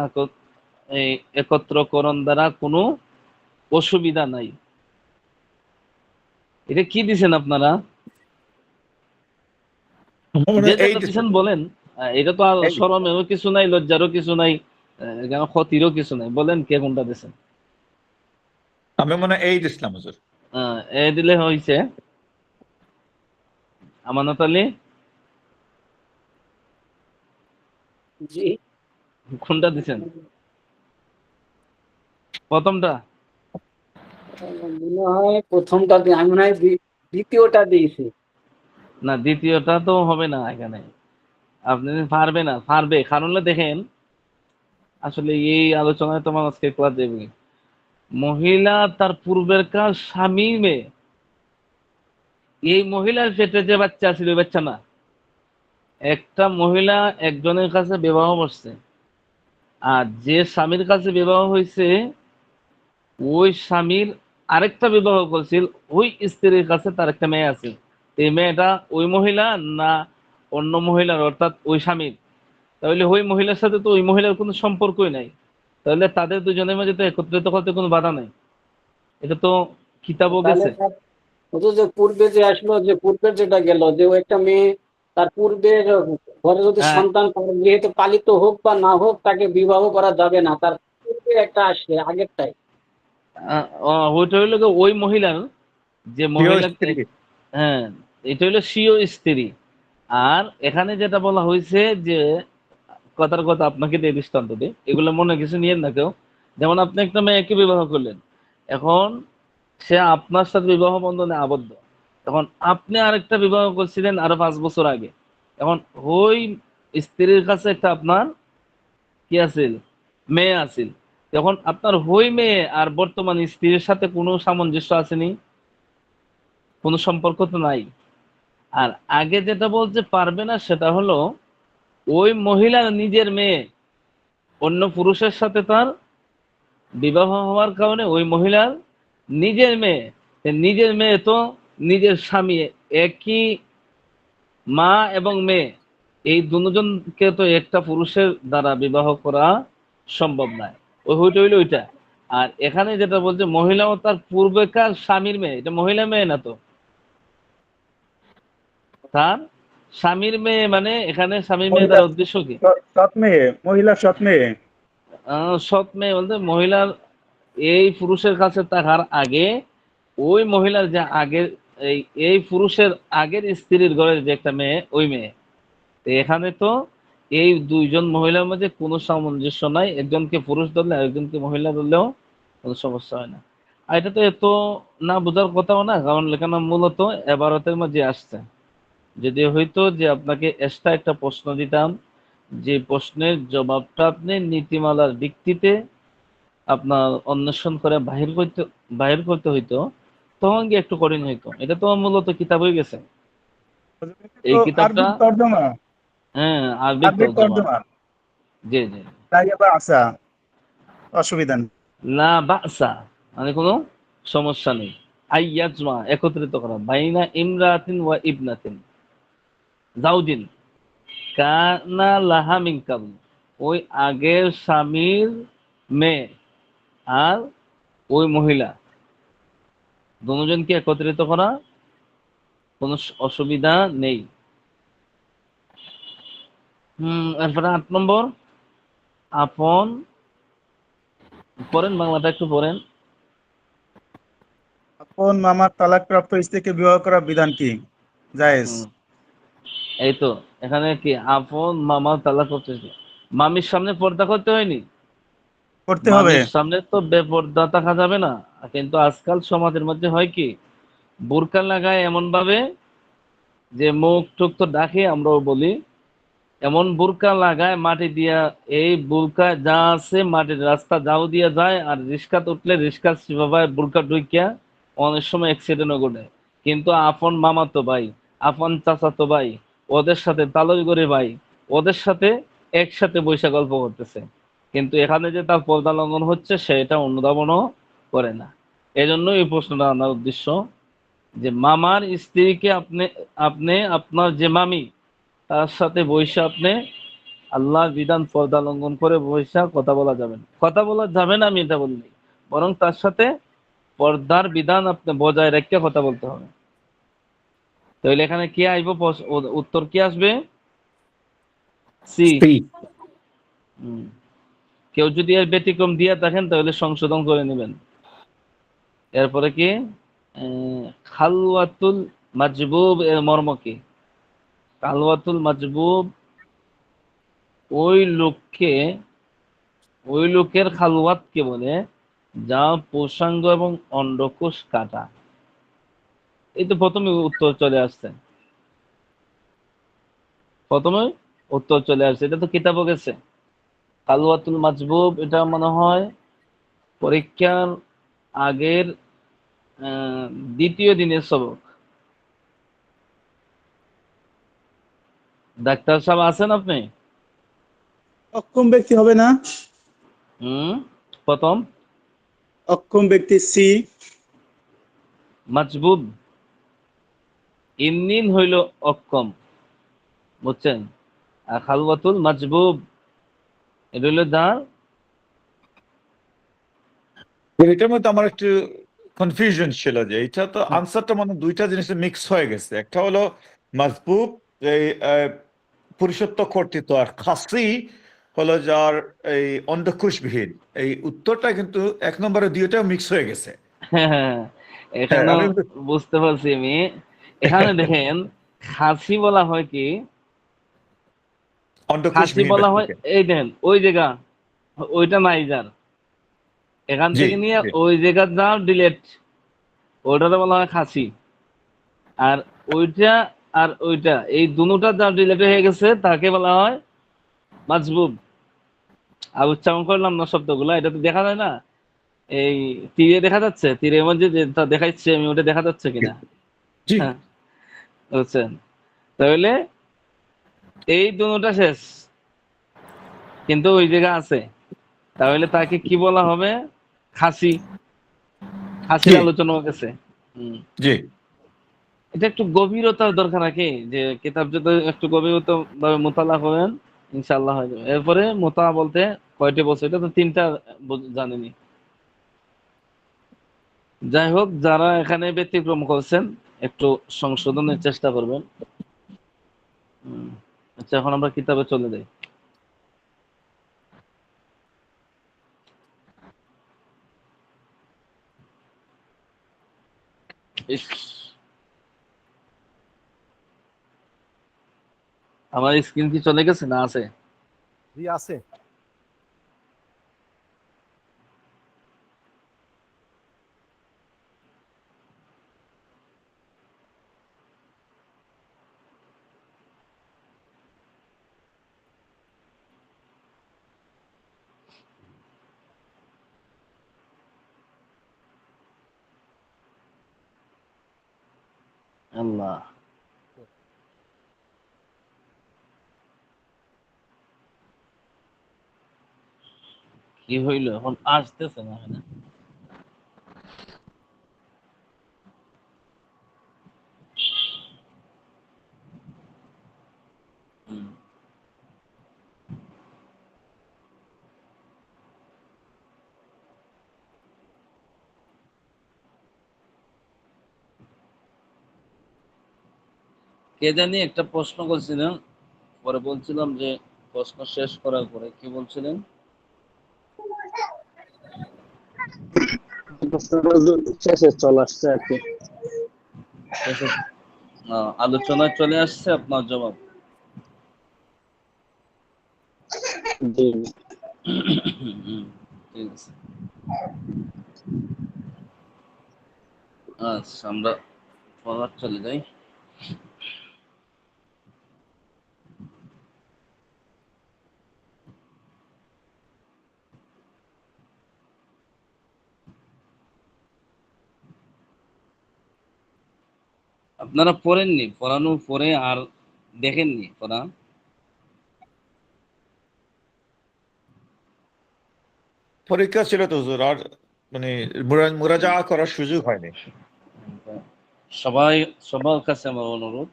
একত্রকরণ দ্বারা কোনো অসুবিধা নাই। এটা কি দিছেন আপনারা? আমার মনে যে হয় এই যেটা দিছে, দিছেন বলেন। এটা তো আর এই শরমেরও কিছু নাই, লজ্জারও কিছু নাই, ক্ষতিরও কিছু নাই। বলেন কে কোনটা দিছেন? আমি মনে হয় এই দিছিলাম হুজুর। এ দিলে হয়েছে। আমানত আলী, জি, কোনটা দিছেন? প্রথমটা? মনে হয় প্রথমটা আমি মনে হয় দ্বিতীয়টা দিয়েছি। না, দ্বিতীয়টা তো হবে না এখানে। আপনি পারবে না, পারবে কারণ হলো দেখেন, আসলে এই আলোচনায় তোমার আজকে ক্লাস দেবে। মহিলা তার পূর্বের কার স্বামীর মেয়ে, এই মহিলার পেটে যে বাচ্চা ছিল ওই বাচ্চা না। একটা মহিলা একজনের কাছে বিবাহ বসছে, আর যে স্বামীর কাছে বিবাহ হয়েছে ওই স্বামীর আরেকটা বিবাহ করছিল, ওই স্ত্রীর কাছে তার একটা মেয়ে আছে। এই মেয়েটা ওই মহিলা না অন্য মহিলার, অর্থাৎ ওই স্বামীর? তাহলে ওই মহিলার সাথে তো ওই মহিলার কোনো সম্পর্কই নাই, তাহলে তাদের দুজনের মাঝে তো একত্রিত করতে কোনো বাধা নাই। এটা তো কিতাবও তাহলে গেছে। ও তো যে পূর্বে যে আসলো, যে পূর্বের যেটা গেল, যে ও একটা মেয়ে তার পূর্বের ঘরে যদি হ্যাঁ, সন্তান তার যেহেতু পালিত হোক বা না হোক তাকে বিবাহ করা যাবে না, তার পূর্বে একটা আসছে আগেরটাই। ওইটা হইলো গিয়ে ওই মহিলার, যে প্রিয় মহিলাকে, স্ত্রী। হ্যাঁ, এটা হইলো স্বীয় স্ত্রী। আর এখানে যেটা বলা হয়েছে যে, কথার কথা আপনাকে দিয়ে দৃষ্টান্ত দিই, এগুলো মনে কিছু নিয়েন না কেউ। যেমন আপনি একটা মেয়েকে বিবাহ করলেন, এখন সে আপনার সাথে বিবাহ বন্ধনে আবদ্ধ, তখন আপনি আরেকটা বিবাহ করছিলেন আরো 5 বছর আগে। এখন ওই স্ত্রীর কাছে একটা আপনার কি আছিল? মেয়ে আছিল। তখন আপনার ওই মেয়ে আর বর্তমান স্ত্রীর সাথে কোনো সামঞ্জস্য আসেনি, কোনো সম্পর্ক তো নাই। আর আগে যেটা বলতে পারবে না সেটা হলো ওই মহিলার নিজের মেয়ে অন্য পুরুষের সাথে তার বিবাহ হওয়ার কারণে ওই মহিলার নিজের মেয়ে, নিজের মেয়ে তো নিজের স্বামী, একই মা এবং মেয়ে, এই দুজনকে তো একটা পুরুষের দ্বারা বিবাহ করা সম্ভব নয়। ওইটা হইলো ওইটা। আর এখানে যেটা বলছে মহিলা ও তার পূর্বেকার স্বামীর মেয়ে, এটা মহিলা মেয়ে না তো, তার স্বামীর মেয়ে। মানে এখানে স্বামীর মেয়ে মহিলা দ্বারা উদ্দেশ্য কি? সৎ মেয়ে, মহিলা সৎ মেয়ে। সৎ মেয়ে বলতে মহিলার এই পুরুষের কাছে থাকার আগে ওই মহিলার যে আগের, এই এই পুরুষের আগের স্ত্রীর ঘরের যে একটা মেয়ে, ওই মেয়ে। তো এখানে তো এই দুইজন মহিলার মধ্যে কোনো সামঞ্জস্য নাই, একজনকে পুরুষ ধরলে আরেকজনকে মহিলা ধরলেও কোনো সমস্যা হয় না। আর এটা তো এত না বোঝার কথাও না, কারণ এখানে মূলত এবারতের মাঝে আসছে। যদি হইতো যে আপনাকে এক্সট্রা একটা প্রশ্ন দিতাম, যে প্রশ্নের জবাবটা আপনি নীতিমালার ভিত্তিতে আপনার অন্বেষণ করে বাহির করতে হইতো, তখন গিয়ে একটু কঠিন হইতো। এটা তো মূলত কিতাব হয়ে গেছে। এই তো কিতাবটা আরবির তর্জমা, হ্যাঁ আরবিক আরবির তর্জমা। তর্জমা, জি জি। তাই আবার আসা অসুবিধা নেই। লা বাসা মানে কোনো সমস্যা নেই। আইয়াজমা একত্রিত করা বাইনা ইমরাতিন ওয়া ইবনাতিন জাউজিন কানা লাহা মিন কাবল, ওই আগের স্বামীর মেয়ে আর ওই মহিলা দুজনকে একত্রিত করা কোনো অসুবিধা নেই। এরপরে ৮ নম্বর আপন, পড়েন বাংলাটা একটু পড়েন। আপন মামার তালাকপ্রাপ্ত স্ত্রীকে বিবাহ করার বিধান কি? জায়েজ। হুম, এই তো এখানে কি আপন মামা তালাক করতেছে, মামির সামনে পর্দা করতে হয়নি, করতে হবে। মামির সামনে তো বেপর্দা থাকা যাবে না। কিন্তু আজকাল সমাজের মধ্যে হয় কি, বোরকা লাগায় এমন ভাবে যে মুখ টুক তো ডাকে, আমরাও বলি, এমন বোরকা লাগায় মাটি দিয়া, এই বোরকা যা আছে মাটির রাস্তা যাও দিয়া যায়, আর রিস্কাত উঠলে রিস্কা সেভাবে বোরকা ঢুকিয়া অনেক সময় অ্যাক্সিডেন্টও ঘটে। কিন্তু আপন মামাতো ভাই, আপন চাচাতো ভাই, ওদের সাথে তালই করে ভাই, ওদের সাথে একসাথে বৈশা গল্প করতেছে, কিন্তু এখানে যে তার পর্দা লঙ্ঘন হচ্ছে সেটা অনুধাবনও করে না। এজন্য এই প্রশ্নটা আনার উদ্দেশ্য যে মামার স্ত্রীকে আপনি আপনি আপনার যে মামি তার সাথে বৈশা আপনি আল্লাহর বিধান পর্দা লঙ্ঘন করে বৈশা কথা বলা যাবে না। কথা বলা যাবে না আমি এটা বলিনি, বরং তার সাথে পর্দার বিধান আপনি বজায় রেখে কথা বলতে হবে। তাহলে এখানে কি আসবে, উত্তর কি আসবে? সি। স্ত্রী। কেউ যদি এর ব্যতিক্রম দিয়ে থাকেন তাহলে সংশোধন করে নেবেন। এরপরে কি খালওয়াতুল মাজবুব এর মর্ম কি? খালওয়াতুল মাজবুব ওই লোককে, ওই লোকের খালওয়াতকে বলে যা পুরুষাঙ্গ এবং অন্ডকোষ কাটা। এই তো প্রথমে উত্তর চলে আসছে, প্রথমে উত্তর চলে আসছে, এটা তো কিতাবও গেছে। খালওয়াতুল মাজবুব এটা মনে হয় পরীক্ষার আগের আহ, দ্বিতীয় দিনের সবক। ডাক্তার সাহেব আছেন আপনি? অক্ষম ব্যক্তি হবে না? হুম, প্রথম অক্ষম ব্যক্তি সি। মাজবুব, ইন্নিন হইল অক্ষম, বুঝছেন? আর খালওয়াতুল মাজবুব এটা হইল যার। এটার মধ্যে আমার একটু কনফিউশন ছিল যে এটা তো আনসারটা মানে দুইটা জিনিসে মিক্স হয়ে গেছে। একটা হলো মাসবুব, এই পুরুষত্ব কর্তৃত্ব, আর খাসি হলো যার এই অন্ডকোষবিহীন। এই উত্তরটা কিন্তু ১ নম্বরে দুইটাও মিক্স হয়ে গেছে। হ্যাঁ, হ্যাঁ, এখানেও আমি বুঝতে পারছি আমি। এখানে দেখেন খাসি বলা হয় কি, খাসি অন্ডকোষবিহীন বলা হয় ব্যক্তিকে। এই দেখেন ওই জায়গা, ওইটা নাই যার, এখান জি, থেকে নিয়ে জি, ওই জায়গা যাও ডিলেট, ওইটাতে বলা হয় খাসি। আর ওইটা আর ওইটা এই দুটোটা যা ডিলেট হয়ে গেছে তাকে বলা হয় মাজবুব। আর উচ্চারণ করলাম না শব্দগুলো, এটা তো দেখা যায় না। এই তীরে দেখা যাচ্ছে, তীরের মধ্যে যেটা দেখাচ্ছে আমি ওটা দেখা যাচ্ছে কিনা? জি। হ্যাঁ, বুঝছেন? তাহলে এই দুটোটা শেষ, কিন্তু ওই জায়গা আছে, তাহলে তাকে কি বলা হবে? খাসি। খাসির জি, আলোচনা গেছে। হম, জি। এটা একটু গভীরতার দরকার নাকি, যে কিতাব যদি একটু গভীরতা ভাবে মোতালা করেন ইনশাআল্লাহ হয়ে যাবে। এরপরে মোতা বলতে কয়টি বছর, এটা তো তিনটা জানেনি। যাই হোক, যারা এখানে ব্যতিক্রম করছেন একটু সংশোধনের চেষ্টা করবেন। আচ্ছা, এখন আমরা কিতাবে চলে যাই। ইস, আমার স্ক্রিন কি চলে গেছে না আছে? জি আছে। আল্লাহ, কি হইলো এখন? আসতেছে না, হয় না? হুম। কে জানি একটা প্রশ্ন করছিলেন, পরে বলছিলাম যে প্রশ্ন শেষ করার পরে কি বলছিলেন? শেষে চলে আসছে আর কি। শেষে আলোচনায় চলে আসছে আপনার জবাব। জি। হুম, ঠিক আছে। আচ্ছা, আমরা পড়ার চলে যাই। আপনারা পড়েননি, পড়ানোর পরে আর দেখেননি পড়া? পরীক্ষা ছিল তো হুজুর, আর মানে মুরাজা করার সুযোগ হয়নি। সবাই, সবার কাছে আমার অনুরোধ,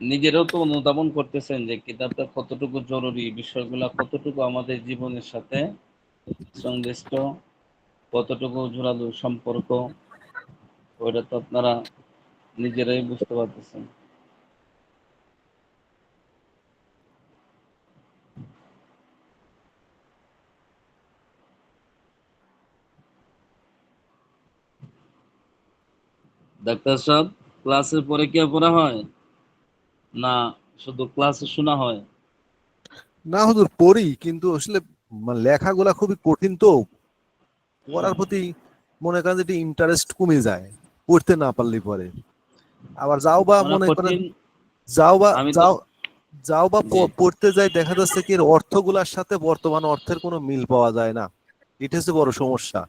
নিজেরাও তো অনুধাবন করতেছেন যে কিতাবটা কতটুকু জরুরি, বিষয়গুলা কতটুকু আমাদের জীবনের সাথে সংশ্লিষ্ট, কতটুকু জোরালো সম্পর্ক, ওইটা তো আপনারা নিজেরাই বুঝতে পারতেছেন। ডাক্তার সাহেব, ক্লাসের পরে কি আর পড়া হয়, না শুধু ক্লাসে শোনা হয়? না হুজুর, পড়ি, কিন্তু আসলে লেখাগুলা খুবই কঠিন তো, পড়ার প্রতি মনে করেন যে ইন্টারেস্ট কমে যায় পড়তে না পারলে পরে। আবার যাও বা মানে মনে করেন কঠিন। যাও বা আমি তো যাও যাও বা জি, পড়তে যাই, দেখা যাচ্ছে কি এর অর্থগুলার সাথে বর্তমান অর্থের কোনো মিল পাওয়া যায় না। এটা হচ্ছে বড় সমস্যা।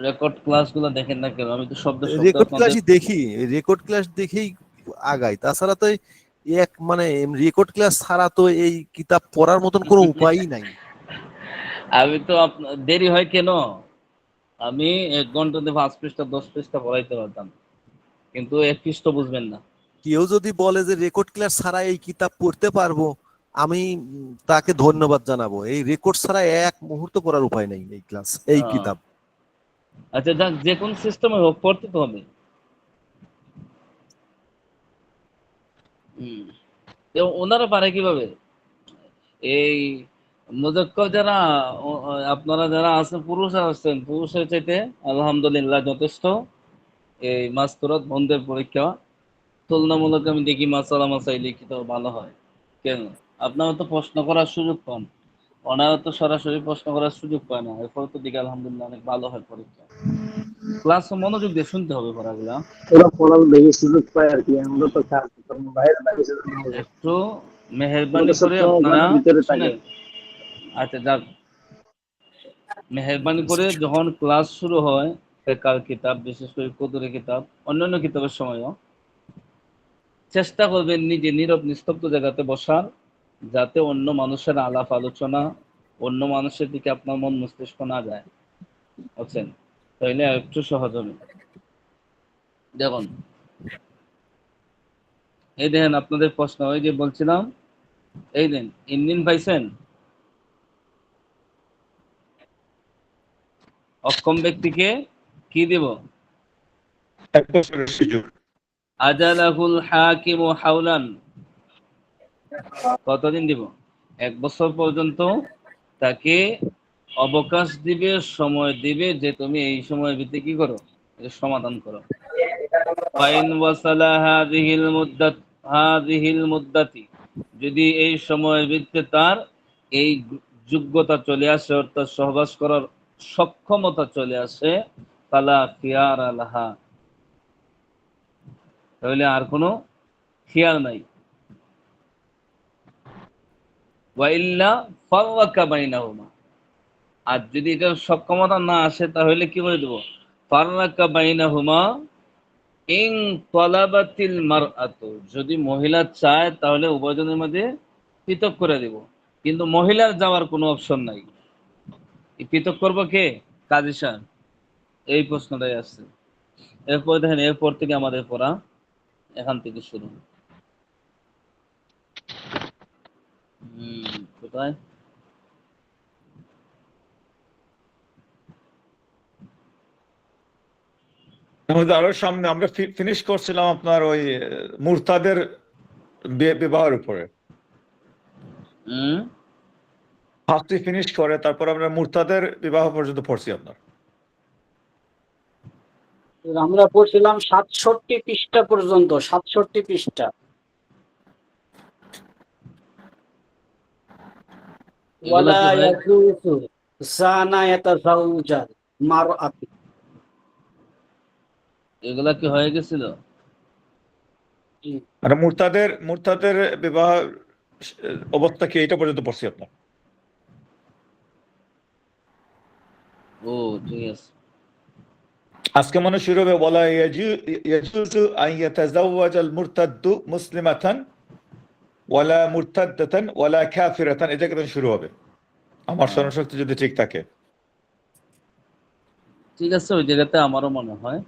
রেকর্ড ক্লাসগুলো দেখেন না কেন? আমি তো শব্দ শব্দ রেকর্ড আপনাদের। ক্লাসই দেখি, রেকর্ড ক্লাস দেখেই আগাই, তাছাড়া তো এক মানে রেকর্ড ক্লাস ছাড়া তো এই কিতাব পড়ার মতন কোনো উপায়ই নাই। আমি তো দেরি হয় কেন? আমি 1 ঘন্টাতে 5 পৃষ্ঠা 10 পৃষ্ঠা পড়াইতে পারতাম, কিন্তু 1 পৃষ্ঠা বুঝবেন না। কেউ যদি বলে যে রেকর্ড ক্লাস ছাড়া এই কিতাব পড়তে পারবো, আমি তাকে ধন্যবাদ জানাবো। এই রেকর্ড ছাড়া এক মুহূর্ত পড়ার উপায় নেই এই ক্লাস, এই আহ, কিতাব। আচ্ছা যাক, যে কোন সিস্টেমে হোক পড়তে তো হবে। হুম। তো ওনারা পারে কিভাবে? এই মুজাক্কর যারা, আপনারা যারা আছেন, পুরুষরা আছেন, পুরুষের চাইতে আলহামদুলিল্লাহ যথেষ্ট এই মাস্তুরাত বন্ধের পরীক্ষা তুলনামূলক আমি দেখি মাসালা মাসাই লিখিত ভালো হয়। কেন? আপনারা তো প্রশ্ন করার সুযোগ পান, ওনারা তো সরাসরি প্রশ্ন করার সুযোগ পায় না, এরপর তো দিকে আলহামদুলিল্লাহ অনেক ভালো হয় পরীক্ষা। ক্লাস মনোযোগ দিয়ে শুনতে হবে পড়াগুলা। ওরা পড়ার বেশি সুযোগ পায় আর কি, আমরা তো কাজ কর্ম বাইরে বাইরে সেজন্য একটু মেহেরবানি ওরা সব করে তো আপনারা ঘরের ভিতরে থাকে। শুনেন। আচ্ছা যাক, মেহেরবানি করে যখন ক্লাস শুরু হয়, ফিকহ কিতাব, বিশেষ করে কুতুরি কিতাব, অন্যান্য কিতাবের সময়ও চেষ্টা করবেন নিজে নীরব নিস্তব্ধ জায়গাতে বসার, যাতে অন্য মানুষের আলাপ আলোচনা, অন্য মানুষের দিকে আপনার মন মস্তিষ্ক না যায়, বুঝছেন? তাইলে একটু সহজ হবে। দেখুন, এই দেখেন আপনাদের প্রশ্ন, ওই যে বলছিলাম, এই দেন ইঞ্জিন পাইছেন? অক্ষম ব্যক্তিকে কি দিব? এক বছরের সুযোগ। আজালাহুল হাকিমু হাওলান, কতদিন দিব? 1 বছর পর্যন্ত তাকে অবকাশ দিবে, সময় দিবে, যে তুমি এই সময়ের ভিতরে কি করো, এটা সমাধান করো। ফাইন ওয়াসালা হাযিহিল মুদ্দাতি, যদি এই সময়ের ভিতরে তার এই যোগ্যতা চলে আসে, অর্থাৎ সহবাস করার সক্ষমতা চলে আসে, ফালা খিয়ারা লাহা, তাহলে আর কোনো খিয়ার নাই। ওয়া ইল্লা ফাররাকা বাইনাহুমা, আর যদি এটা সক্ষমতা না আসে, তাহলে কি করে দেব? ফাররাকা বাইনাহুমা, ইন তলাবাতিল মারআতু, যদি মহিলা চায় তাহলে উভয়জনের মধ্যে পৃথক করে দিব, কিন্তু মহিলার যাওয়ার কোনো অপশন নাই। এই পৃথক করব কে? কাজী সাহেব। এই প্রশ্নটাই আসছে। এরপর দেখেন, এরপর থেকে আমাদের পড়া এখান থেকে শুরু। কোথায়? আমাদের আরো সামনে আমরা ফিনিশ করছিলাম আপনার ওই মুরতাদের বিবাহের উপরে। হুম ফার্স্টে ফিনিশ করে তারপর আমরা মুরতাদের বিবাহ পর্যন্ত পড়ছি আপনার। আমরা পড়ছিলাম 67 পৃষ্ঠা পর্যন্ত, 67 পৃষ্ঠা। এগুলা ওয়ালা কি হয়? ইয়াজুজু জানা ইয়াতাজাওজাল মারআতি। এগুলা কি হয়ে গেছিল? আর মুরতাদের বিবাহ অবস্থা কি, এটা পর্যন্ত পড়ছি আপনার। ও ঠিক আছে। আজকে মনে শুরু হবে ওয়ালা ইয়াজুজু আন ইয়াতাজাওয়াজাল মুরতাদ্দু মুসলিমাতান ওয়ালা মুরতাদ্দাতান ওয়ালা কাফিরাতান, এটা কেন শুরু হবে আমার স্মরণশক্তি যদি ঠিক থাকে। ঠিক আছে, ওই জায়গাতে আমারও মনে হয়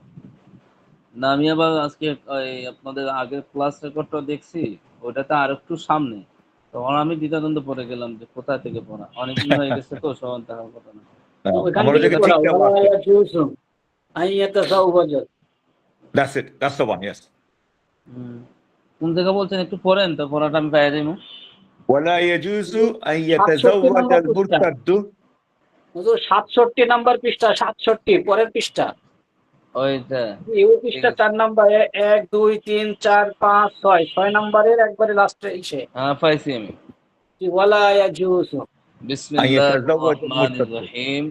না। আমি আবার আজকে আপনাদের আগের ক্লাস রেকর্ডটা দেখছি, ওটাতে আর একটু সামনে, তখন আমি দ্বিধাদ্বন্দ্ব পড়ে গেলাম যে কোথা থেকে পড়া, অনেকদিন হয়ে গেছে তো, সমান থাকার কথা না। ওইখান আমার ওই থেকে জায়গায় পড়া, ঠিক দেওয়া ওয়ালা আছে। ইয়াজুজু আন ইয়াতাজাওজাল। That's it. That's the one, yes. কোন জায়গা বলছেন একটু পড়েন, তো পড়াটা আমি পাই যাবো। ولا يجوز أن 67 يتزوج নম্বর পৃষ্ঠা, المرتد 67 নম্বর পৃষ্ঠা, 67 পরের পৃষ্ঠা। ওইটা এই ঠিক পৃষ্ঠা আছে। 4 নম্বরে 1 2 3 4 5 6 নম্বরের একবারে লাস্টে এসে হ্যাঁ পাইছি আমি। ওয়ালা ইয়াজুজু। أن বিসমিল্লাহির يتزوج রহমানির المرتد। রহিম।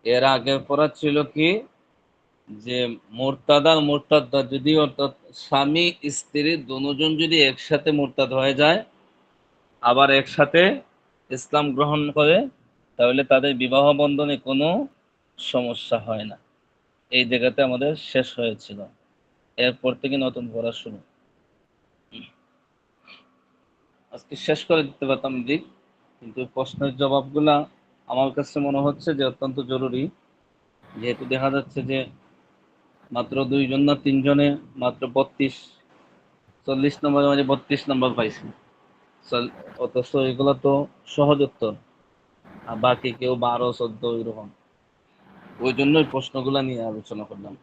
এর আগের পড়া ছিল কি, যে মুরতাদার মুরতাদা যদি, অর্থাৎ স্বামী স্ত্রী দুজন যদি একসাথে মুরতাদ হয়ে যায়, আবার একসাথে ইসলাম গ্রহণ করে, তাহলে তাদের বিবাহ বন্ধনে কোনো সমস্যা হয় না। এই জায়গাতে আমাদের শেষ হয়েছিল, এরপর থেকে নতুন পড়া শুরু। আজকে শেষ করে দিতে পারতাম দিক, কিন্তু প্রশ্নের জবাবগুলা আমার কাছে মনে হচ্ছে যে অত্যন্ত জরুরি, যেহেতু দেখা যাচ্ছে যে মাত্র 2জন না 3জনে মাত্র 40 নম্বরের মাঝে 32 নম্বর পাইছে। অথচ এগুলো তো সহজ উত্তর, আর বাকি কেউ 12 14 এরকম। ওই জন্যই প্রশ্নগুলা নিয়ে আলোচনা করলাম।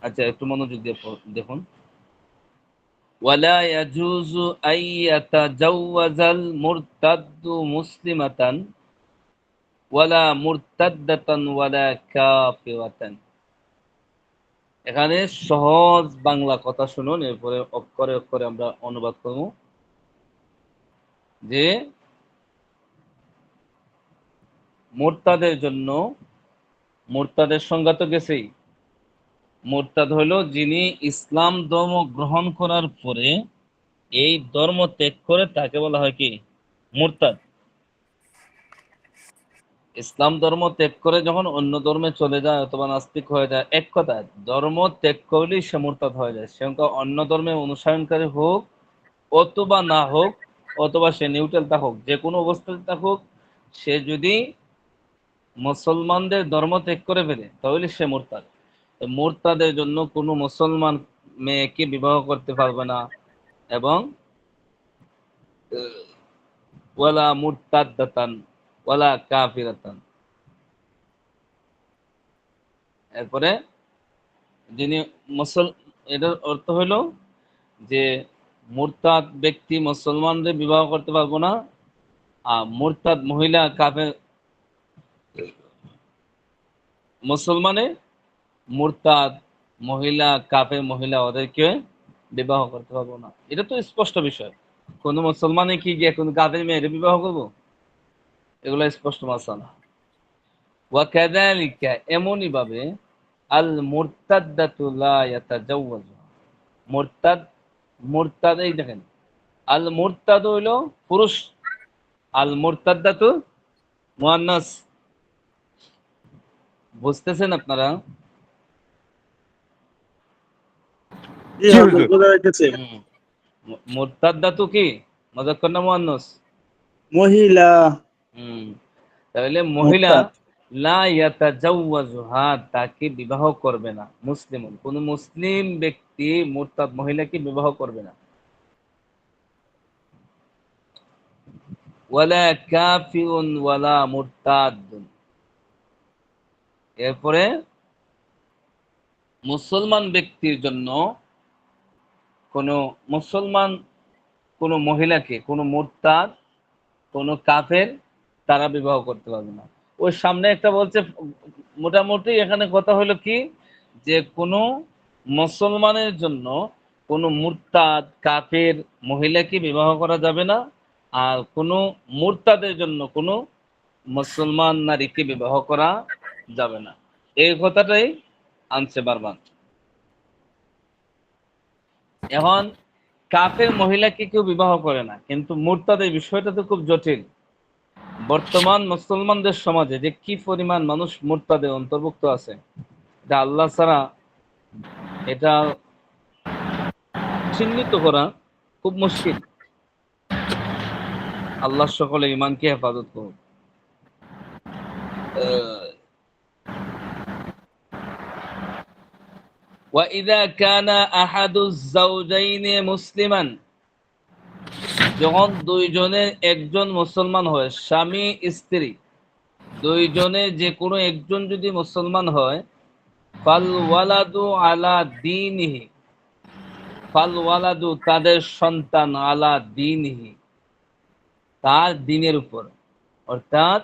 আচ্ছা, একটু মনোযোগ দিয়ে দেখুন। ওয়ালা ইয়াজুজু আন ইয়াতাজাওয়াজাল মুরতাদ্দু মুসলিমাতান ওয়ালা মুরতাদ্দাতান ওয়ালা কাফিরাতান। এখানে সহজ বাংলা কথা শুনুন, এরপরে অক্ষরে অক্ষরে আমরা অনুবাদ করব। যে মুরতাদের জন্য, মুরতাদের সংজ্ঞা তো গেছেই। মুরতাদ হলো যিনি ইসলাম ধর্ম গ্রহণ করার পরে এই ধর্ম ত্যাগ করে, তাকে বলা হয় কি? মুরতাদ। ইসলাম ধর্ম ত্যাগ করে যখন অন্য ধর্মে চলে যায় অথবা নাস্তিক হয়ে যায়, এক কথায় ধর্ম ত্যাগ করলেই সে মুরতাদ হয়ে যায়। সে অন্য ধর্মে অনুসরণকারী হোক অথবা না হোক, অথবা সে নিউট্রাল থাকুক, যে কোনো অবস্থাতে থাকুক, সে যদি মুসলমানদের ধর্ম ত্যাগ করে ফেলে তাহলে সে মুরতাদ। মুরতাদের জন্য কোনো মুসলমান মেয়েকে বিবাহ করতে পারবে না, এবং ওয়ালা মুরতাদ্দাতান ওয়ালা কাফিরাতান। এরপরে যিনি এটার অর্থ হলো যে মুরতাদ ব্যক্তি মুসলমানদের বিবাহ করতে পারবো না, আর মুরতাদ মহিলা কাফের, মুসলমানে মুরতাদ মহিলা কাফের মহিলা, ওদেরকে বিবাহ করতে পারবো না। এটা তো স্পষ্ট বিষয়। কোন মুসলমানে কি গিয়ে কোন কাফের মেয়ের বিবাহ করবো? এগুলো স্পষ্ট মাসালা। ওয়া কাযালিকা, এমনই ভাবে আল মুরতাদ্দাতু লা ইয়াতাজাওয়াজু। মুরতাদ, মুরতাদ এই দেখেন, আল মুরতাদ হইলো পুরুষ, আল মুরতাদ্দাতু মুয়ান্নাস। বুঝতেছেন আপনারা? জি জি হুজুর হুজুর। বোঝা যাইতেছে। মুরতাদ্দাতু কি মুযাক্কার না মুআন্নাস? মহিলা হুম, তাহলে মহিলা মুরতাদ। লা ইয়াতাজাওয়াজুহা, তাকে বিবাহ করবে না। মুসলিমুন, কোন মুসলিম ব্যক্তি মুরতাদ মহিলাকে বিবাহ করবে না। ওয়ালা কাফিরুন ওয়ালা মুরতাদুন। এরপরে মুসলমান ব্যক্তির জন্য কোন মুসলমান কোন মহিলাকে কোন মুরতাদ কোন কাফের তারা বিবাহ করতে পারবে না। ওই সামনে একটা বলছে, মোটামুটি এখানে কথা হলো কি, যে কোনো মুসলমানের জন্য কোনো মুরতাদ কাফের মহিলাকে বিবাহ করা যাবে না, আর কোনো মুরতাদের জন্য কোনো মুসলমান নারীকে বিবাহ করা যাবে না। এই কথাটাই আনছে বারবার। এখন কাফের মহিলাকে কেউ বিবাহ করে না, কিন্তু মুরতাদের বিষয়টা তো খুব জটিল। বর্তমান মুসলমানদের সমাজে যে কি পরিমাণ মানুষ মুরতাদে অন্তর্ভুক্ত আছে, এটা আল্লাহ ছাড়া এটা চিহ্নিত করা খুব মুশকিল। আল্লাহ সকলে ইমানকে হেফাজত করুন। ওয়াইদা কানা আহাদুজ যাওজাইনি মুসলিমান, যখন দুইজনের একজন মুসলমান হয়, স্বামী স্ত্রী দুইজনে যে কোনো একজন যদি মুসলমান হয়, ফাল ওয়ালাদু আলা দীনিহি, ফাল ওয়ালাদু তাদের সন্তান, আলা দীনিহি তার দিনের উপর। অর্থাৎ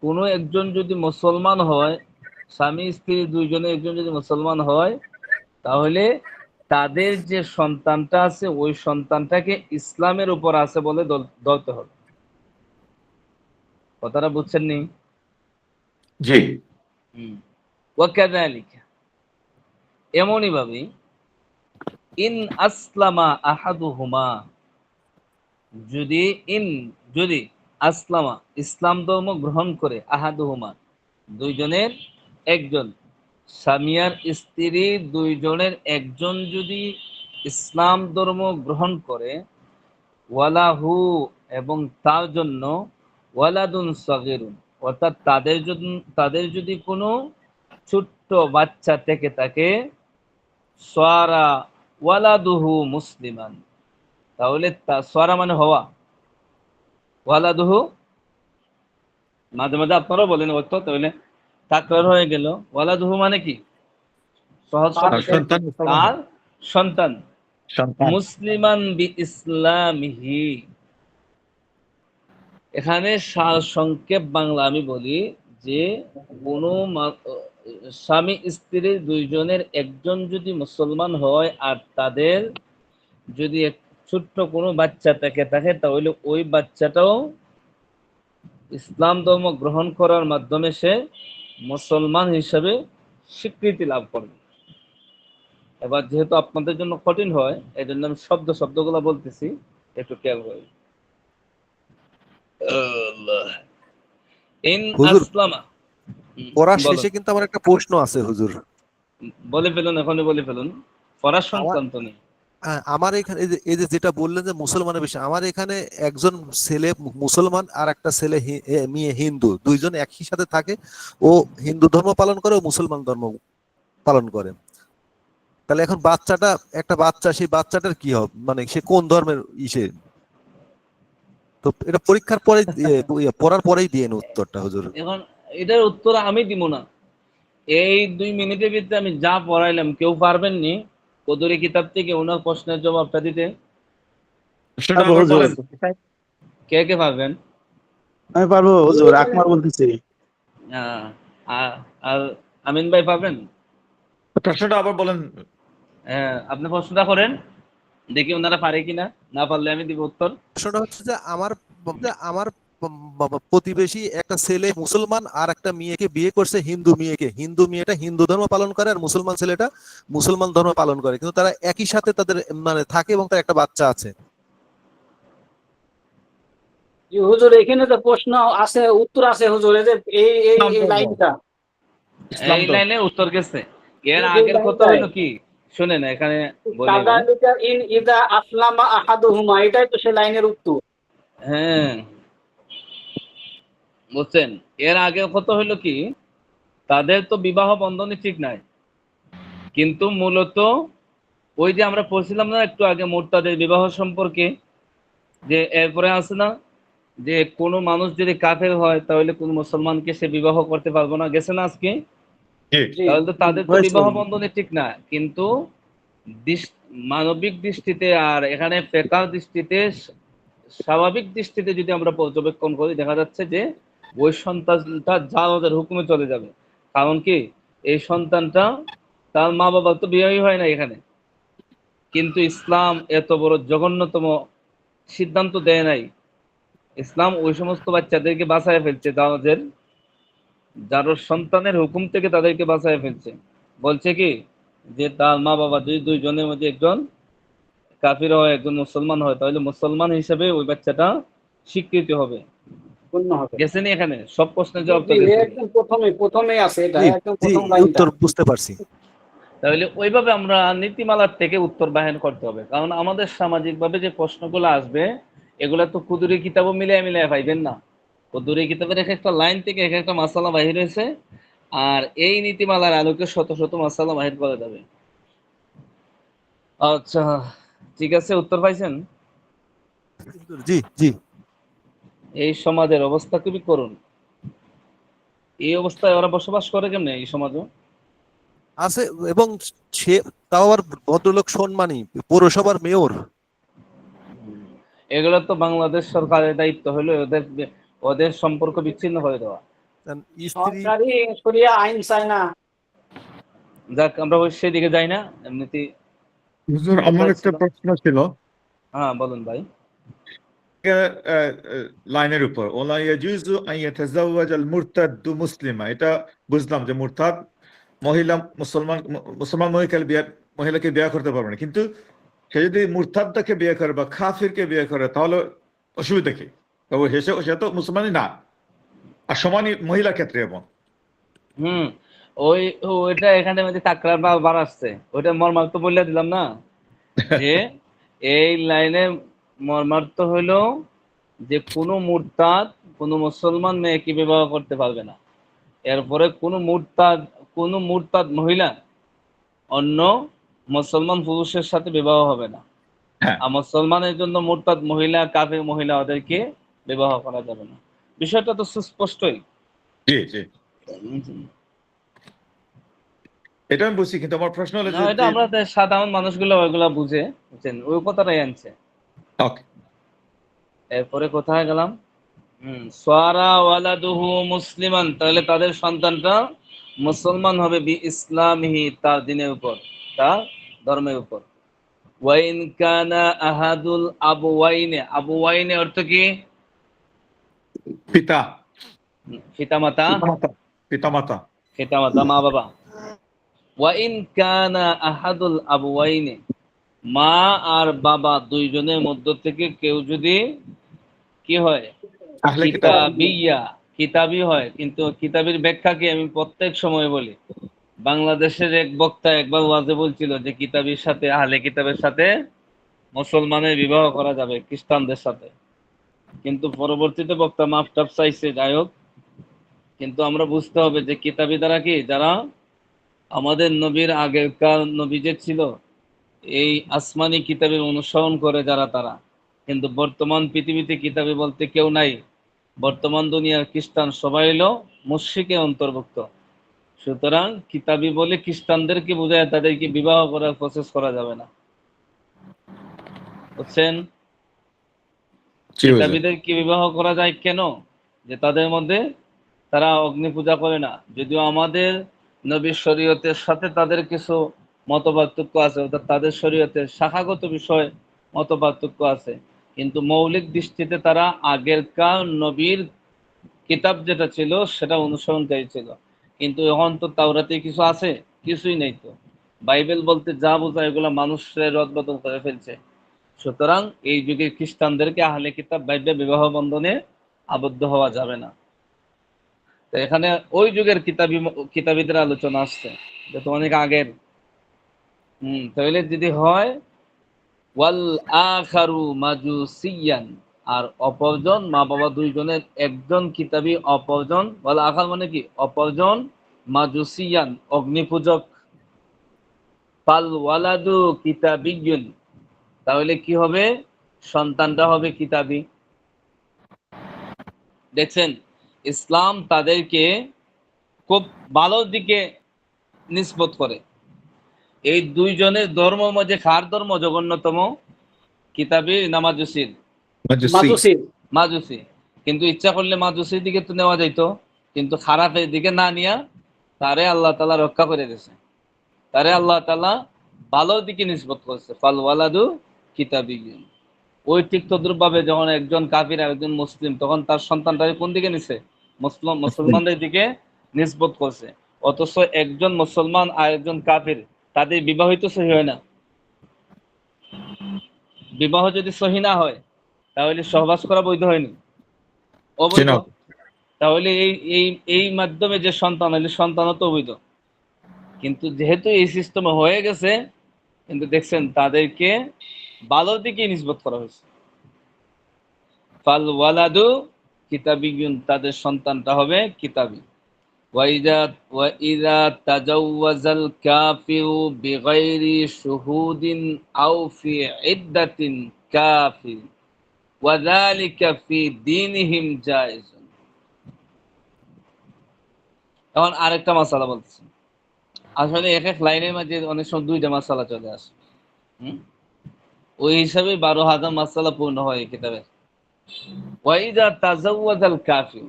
কোনো একজন যদি মুসলমান হয়, স্বামী স্ত্রী দুইজনে একজন যদি মুসলমান হয়, তাহলে তাদের যে সন্তানটা আছে ওই সন্তানটাকে ইসলামের উপর আছে বলে ধরতে হবে। কথাটা বুঝছেন নি? জি। ওয়াকাযালিকা, এমনই ভাবে ইন আসলামা আহাদুহুমা, যদি যদি আসলামা ইসলাম ধর্ম গ্রহণ করে, আহাদুহুমা দুইজনের একজন, স্বামী আর স্ত্রী দুইজনের একজন যদি ইসলাম ধর্ম গ্রহণ করে, ওয়ালাহু এবং তার জন্য, ওয়ালাদুন সাগীরুন অর্থাৎ তাদের যদি কোনো ছোট্ট বাচ্চা থেকে থাকে, সারা ওয়ালাদুহু মুসলিমান, তাহলে সারা মানে হওয়া, ওয়ালাদুহু মাঝে মাঝে আপনারাও বলেন অর্থ, তাহলে তাকরার হয়ে গেল। ওয়ালাদুহু মানে কি? সহজ তার শব্দে সন্তান মুসলমান তার হয়। সন্তান, সন্তান। মুসলিমান বি ইসলামিহি। এখানে সংক্ষেপ বাংলা আমি বলি যে কোনো স্বামী স্ত্রী দুইজনের একজন যদি মুসলমান হয় আর তাদের যদি ছোট্ট কোনো বাচ্চা থেকে থাকে, তাহলে ওই বাচ্চাটাও ইসলাম ধর্ম গ্রহণ করার মাধ্যমে সে মুসলমান হিসেবে স্বীকৃতি লাভ করবে। এবার যেহেতু আপনাদের জন্য কঠিন হয়, এই জন্য আমি শব্দগুলো বলতেছি, একটু খেয়াল করে। ইন হুজুর আসলামা, পড়ার বলুন, শেষে কিন্তু আমার একটা প্রশ্ন আছে হুজুর। বলে ফেলুন, এখনই বলে ফেলুন, পড়ার আমার সংক্রান্ত নেই। আমার এখানে এই যে যেটা বললেন যে মুসলমানের বিষয়, আমার এখানে একজন ছেলে মুসলমান আর একটা ছেলে মেয়ে হিন্দু, দুইজন একই সাথে থাকে। ও হিন্দু ধর্ম পালন করে, ও মুসলমান ধর্ম পালন করে। তাহলে এখন একটা বাচ্চা, সেই বাচ্চাটার কি হবে, মানে সে কোন ধর্মের ইসে? তো এটা পরীক্ষার পরে পড়ার পরেই দিয়ে উত্তরটা হুজুর। এখন এটার উত্তর আমি দিব না, এই 2 মিনিটের ভিতরে আমি যা পড়াইলাম কেউ পারবেন নি কদরি কিতাব থেকে ওনার প্রশ্নের জবাবটা দিতে? সেটা পারবো আবার হুজুর, বলেন। কে কে পারবেন? আমি পারবো হুজুর, আকমার বলতেছি। আহ, আর আর আমিন ভাই পারবেন? প্রশ্নটা আবার বলেন। আপনি প্রশ্নটা করেন, দেখি ওনারা পারে কিনা, না পারলে আমি দিব উত্তর। প্রশ্নটা হচ্ছে যে আমার প্রতিবেশী একটা ছেলে মুসলমান আর একটা মেয়েকে বিয়ে করছে, হিন্দু মেয়েকে। হিন্দু মেয়েটা হিন্দু ধর্ম পালন করে আর মুসলমান ছেলেটা মুসলমান ধর্ম পালন করে, কিন্তু তারা একই সাথে তাদের মানে থাকে এবং তার একটা বাচ্চা আছে। জি হুজুর, এখানে তো প্রশ্ন আছে, উত্তর আছে হুজুর। এই যে এই এই ইসলাম এই ধর্ম। লাইনটা, ইসলাম এই ধর্ম। লাইনে উত্তর গেছে। এর এই আগের কথা লাইনটাই। হলো কি, শুনেন এখানে বলি আমি। কাযালিকা ইন ইযা আসলামা আহাদুহুমা, এটাই তো সে লাইনের উত্তর। হ্যাঁ, বুঝছেন। এর আগে কত হইলো কি, তাদের তো বিবাহ বন্ধনে ঠিক নাই, কিন্তু মূলত ওই যে আমরা পড়ছিলাম না একটু আগে মুরতাদের বিবাহ সম্পর্কে, যে এরপরে আছে না যে কোনো মানুষ যদি কাফের হয় তাহলে কোন মুসলমানকে সে বিবাহ করতে পারবো না, গেছে না আজকে। জি জি, তাহলে তো তাদের তো হয়েছে। বিবাহ বন্ধনে ঠিক না, কিন্তু মানবিক দৃষ্টিতে আর এখানে ফেকার দৃষ্টিতে, স্বাভাবিক দৃষ্টিতে যদি আমরা পর্যবেক্ষণ করি, দেখা যাচ্ছে যে ওই সন্তানটা জাওয়াজের হুকুমে চলে যাবে। কারণ কি, এই সন্তানটা তার মা বাবা তো বিয়েই হয় না এখানে, কিন্তু ইসলাম এত বড় জঘন্যতম সিদ্ধান্ত দেয় নাই। ইসলাম ওই সমস্ত বাচ্চাদেরকে বাঁচায় ফেলছে, জাওয়াজের যার সন্তানের হুকুম থেকে তাদেরকে বাঁচায় ফেলছে। বলছে কি যে তার মা বাবা যদি দুইজনের মধ্যে একজন কাফির হয় একজন মুসলমান হয়, তাহলে মুসলমান হিসেবে ওই বাচ্চাটা স্বীকৃতি হবে। পূর্ণ হবে। গেছেনি এখানে সব প্রশ্নের জি জবাবটা জি, দিয়েছে। একদম প্রথমে আছে এটা, জি একদম জি, প্রথম লাইনটা। উত্তর বুঝতে পারছি। তাহলে ওইভাবে আমরা নীতিমালার থেকে উত্তর বাহির করতে হবে, কারণ আমাদের সামাজিকভাবে যে প্রশ্নগুলো আসবে এগুলা তো কুদুরি কিতাবও মিলিয়ে মিলিয়ে পাইবেন না। কুদুরি কিতাবের এক একটা লাইন থেকে এক একটা মাসালা বাহির হয়েছে, আর এই নীতিমালার আলোকে শত শত মাসালা বাহির করা যাবে। আচ্ছা, ঠিক আছে, উত্তর পাইছেন। জি জি, এই সমাজের অবস্থা খুবই করুণ। এই অবস্থায় ওরা বসবাস করে কেমনে এই সমাজে? আছে। এবং সে তাও আবার ভদ্রলোক সম্মানী পৌরসভার মেয়র। এগুলো তো বাংলাদেশ সরকারের দায়িত্ব হলো ওদের ওদের সম্পর্ক বিচ্ছিন্ন করে দেওয়া। স্ত্রী। সরকারি শরিয়া আইন চায় না। যাক, আমরা ওই সেদিকে যাই না, এমনিতেই হুজুর, আমার কোথায় একটা ছিল? প্রশ্ন ছিল হ্যাঁ বলুন ভাই। লাইনের উপর ওলা ইয়াজুজু আন ইয়াতাজাওয়াজ আল মুরতাদু মুসলিমা, এটা বুঝলাম যে মুরতাদ মহিলা মুসলমান মহিলাকে বিয়ে করতে পারবে না, কিন্তু সে যদি মুরতাদকে বিয়ে করে বা কাফিরকে বিয়ে করে তাহলে অসুবিধা কি? তবে সে তো মুসলমানই না, আর সমানই মহিলা ক্ষেত্রে। এবং হুম, ওই ওইটা এখানে মধ্যে তাকরার বার আসছে, ওইটা মর্মার্থ বলে দিলাম না, যে এই লাইনে মর্মার্থ হইলো যে কোনো মুরতাদ কোনো মুসলমান মেয়েকে বিবাহ করতে পারবে না। এরপরে কোনো মুরতাদ মহিলা অন্য মুসলমান পুরুষের সাথে বিবাহ হবে না। হ্যাঁ, আর মুসলমানের জন্য মুরতাদ মহিলা কাফির মহিলা ওদেরকে বিবাহ করা যাবে না। বিষয়টা তো সুস্পষ্টই। জি জি, এটা আমি বুঝছি, কিন্তু আমার প্রশ্ন হলো না, যে এটা আমরা সাধারণ মানুষগুলো ওইগুলা বুঝে, বুঝছেন, ওই কথাটাই আনছে। ওকে, এরপরে কোথায় গেলাম? সারা ওয়ালাদুহু মুসলিমান, তাহলে তাদের সন্তানটা মুসলমান হবে, বি ইসলামিহি, তার দিনের উপর, তার ধর্মের উপর। ওয়াইন কানা আহাদুল আবওয়াইনে, আবওয়াইনে অর্থ কি? পিতা পিতামাতা, পিতামাতা পিতামাতা। পিতামাতা মা বাবা। ওয়াইন কানা আহাদুল আবওয়াইনে, মা আর বাবা দুইজনের মধ্য থেকে কেউ যদি কি হয়, আহলে কিতাব। কিতাবিয়া, কিতাবি হয়। কিন্তু কিতাবির ব্যাখ্যা কি আমি প্রত্যেক সময় বলি। বাংলাদেশের এক বক্তা একবার ওয়াজে বলছিল যে কিতাবির সাথে, আহলে কিতাবের সাথে মুসলমানের বিবাহ করা যাবে খ্রিস্টানদের সাথে, কিন্তু পরবর্তীতে বক্তা মাফ টাফ চাইছে, যাই হোক। কিন্তু আমরা বুঝতে হবে যে কিতাবি দ্বারা কি, যারা আমাদের নবীর আগেকার নবী যে ছিল এই আসমানি কিতাবের অনুসরণ করে যারা, তারা। কিন্তু বর্তমান পৃথিবীতে কিতাবি বলতে কেউ নাই। বর্তমান দুনিয়ার খ্রিস্টান সবাই হলো মুশরিকে অন্তর্ভুক্ত। সুতরাং কিতাবি বলে খ্রিস্টানদেরকে বোঝায় তাদেরকে বিবাহ করার প্রসেস করা যাবে না, বুঝছেন। জি হুজুর। কিতাবীদের কি বিবাহ করা যায় কেন? যে তাদের মধ্যে তারা অগ্নি পূজা করে না, যদিও আমাদের নবীর শরীয়তের সাথে তাদের কিছু মতপার্থক্য আছে, অর্থাৎ তাদের শরীয়তের শাখাগত বিষয় মতপার্থক্য আছে, কিন্তু মৌলিক দৃষ্টিতে তারা আগেরকার নবীর কিতাব যেটা ছিল সেটা অনুসরণকারী ছিল। কিন্তু এখন তো তাওরাতে কিছু আছে, কিছুই নেই তো। বাইবেল বলতে যা বোঝায় এগুলো মানুষের রদবদল করে ফেলছে। সুতরাং এই যুগে খ্রিস্টানদেরকে আহলে কিতাব বাইবে বিবাহ বন্ধনে আবদ্ধ হওয়া যাবে না। তো এখানে ওই যুগের কিতাবীদের আলোচনা আসছে, যেহেতু অনেক আগের। তাহলে যদি হয় ওয়াল আখারু মাজুসিয়ান, আর অপরজন মা বাবা দুইজনের একজন কিতাবী, অপরজন ওয়াল আখার মানে কি, অপরজন মাজুসিয়ান অগ্নিপূজক, ফাল ওয়ালাদু কিতাবিয়্যুন, তাহলে কি হবে, সন্তানটা হবে কিতাবী। দেখছেন ইসলাম তাদেরকে খুব ভালোর দিকে নিসবত করে। এই দুইজনের ধর্ম মধ্যে কার ধর্ম জঘন্যতম? কিতাবী না মাজুসির? মাজুসি। মাজুসি। মাজুসি। কিন্তু ইচ্ছা করলে মাজুসির দিকে তো নেওয়া যাইতো, কিন্তু খারাপের দিকে না নিয়া তারে আল্লাহ তাআলা রক্ষা করে দিয়েছে, তারে আল্লাহ তাআলা ভালোর দিকে নিসবত করছে, ফাল ওয়ালাদু কিতাবিয়্যুন। ওই ঠিক তদ্রুপভাবে যখন একজন কাফির আর একজন মুসলিম, তখন তার সন্তানটাকে কোন দিকে নিছে? মুসলমানদের দিকে নিসবত করছে। অথচ একজন মুসলমান আর একজন কাফির, তাদের বিবাহিত সহি হয় না। বিবাহ যদি সহি না হয় তাহলে সহবাস করা বৈধ হয়নি, অবৈধ। চিনো। তাহলে এই এই এই মাধ্যমে যে সন্তান হলে সন্তানও তো অবৈধ। কিন্তু যেহেতু এই সিস্টেম হয়ে গেছে, কিন্তু দেখছেন তাদেরকে ভালোর দিকে নিসবত করা হয়েছে। ফাল ওয়ালাদু কিতাবিয়্যুন, তাদের সন্তানটা হবে কিতাবী। ওয়াইদা তাজাওয়াজাল কাফিরু বিগাইরি শুহুদিন আও ফি ইদ্দাতিন কাফির ওয়াযালিকা ফি দীনিহিম জায়েজুন। এখন আরেকটা মাসালা বলতেছি। আসলে এক এক লাইনের মাঝে অনেক সময় দুইটা মাসালা চলে আসে। ওই হিসাবে 12,000 মাসালা পূর্ণ হয় এই কিতাবে। ওয়াইদা তাজাওয়াজাল কাফির,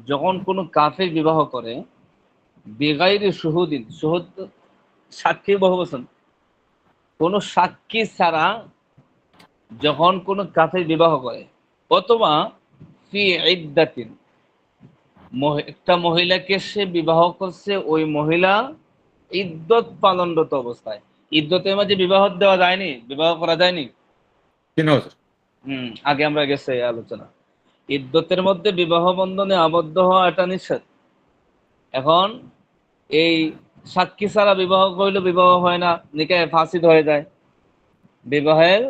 যখন কোনো কাফির বিবাহ করে, বেগাইরে শুহুদিন, শুহুদ সাক্ষী বহুবচন, কোনো সাক্ষী ছাড়া যখন কোনো কাফির বিবাহ করে, অথবা ফি ইদ্দাতিন, একটা মহিলাকে সে বিবাহ করছে, ওই মহিলা ইদ্যত পালনরত অবস্থায়। ইদ্যতের মাঝে বিবাহ দেওয়া যায়নি, বিবাহ করা যায়নি। চিনো। আগে আমরা গেছে এই আলোচনা। ইদ্যতের মধ্যে বিবাহ বন্ধনে আবদ্ধ হওয়া এটা নিষেধ। এখন এই সাক্ষী ছাড়া বিবাহ করলে বিবাহ হয় না, নিকাহে ফাসিদ হয়ে যায়। বিবাহের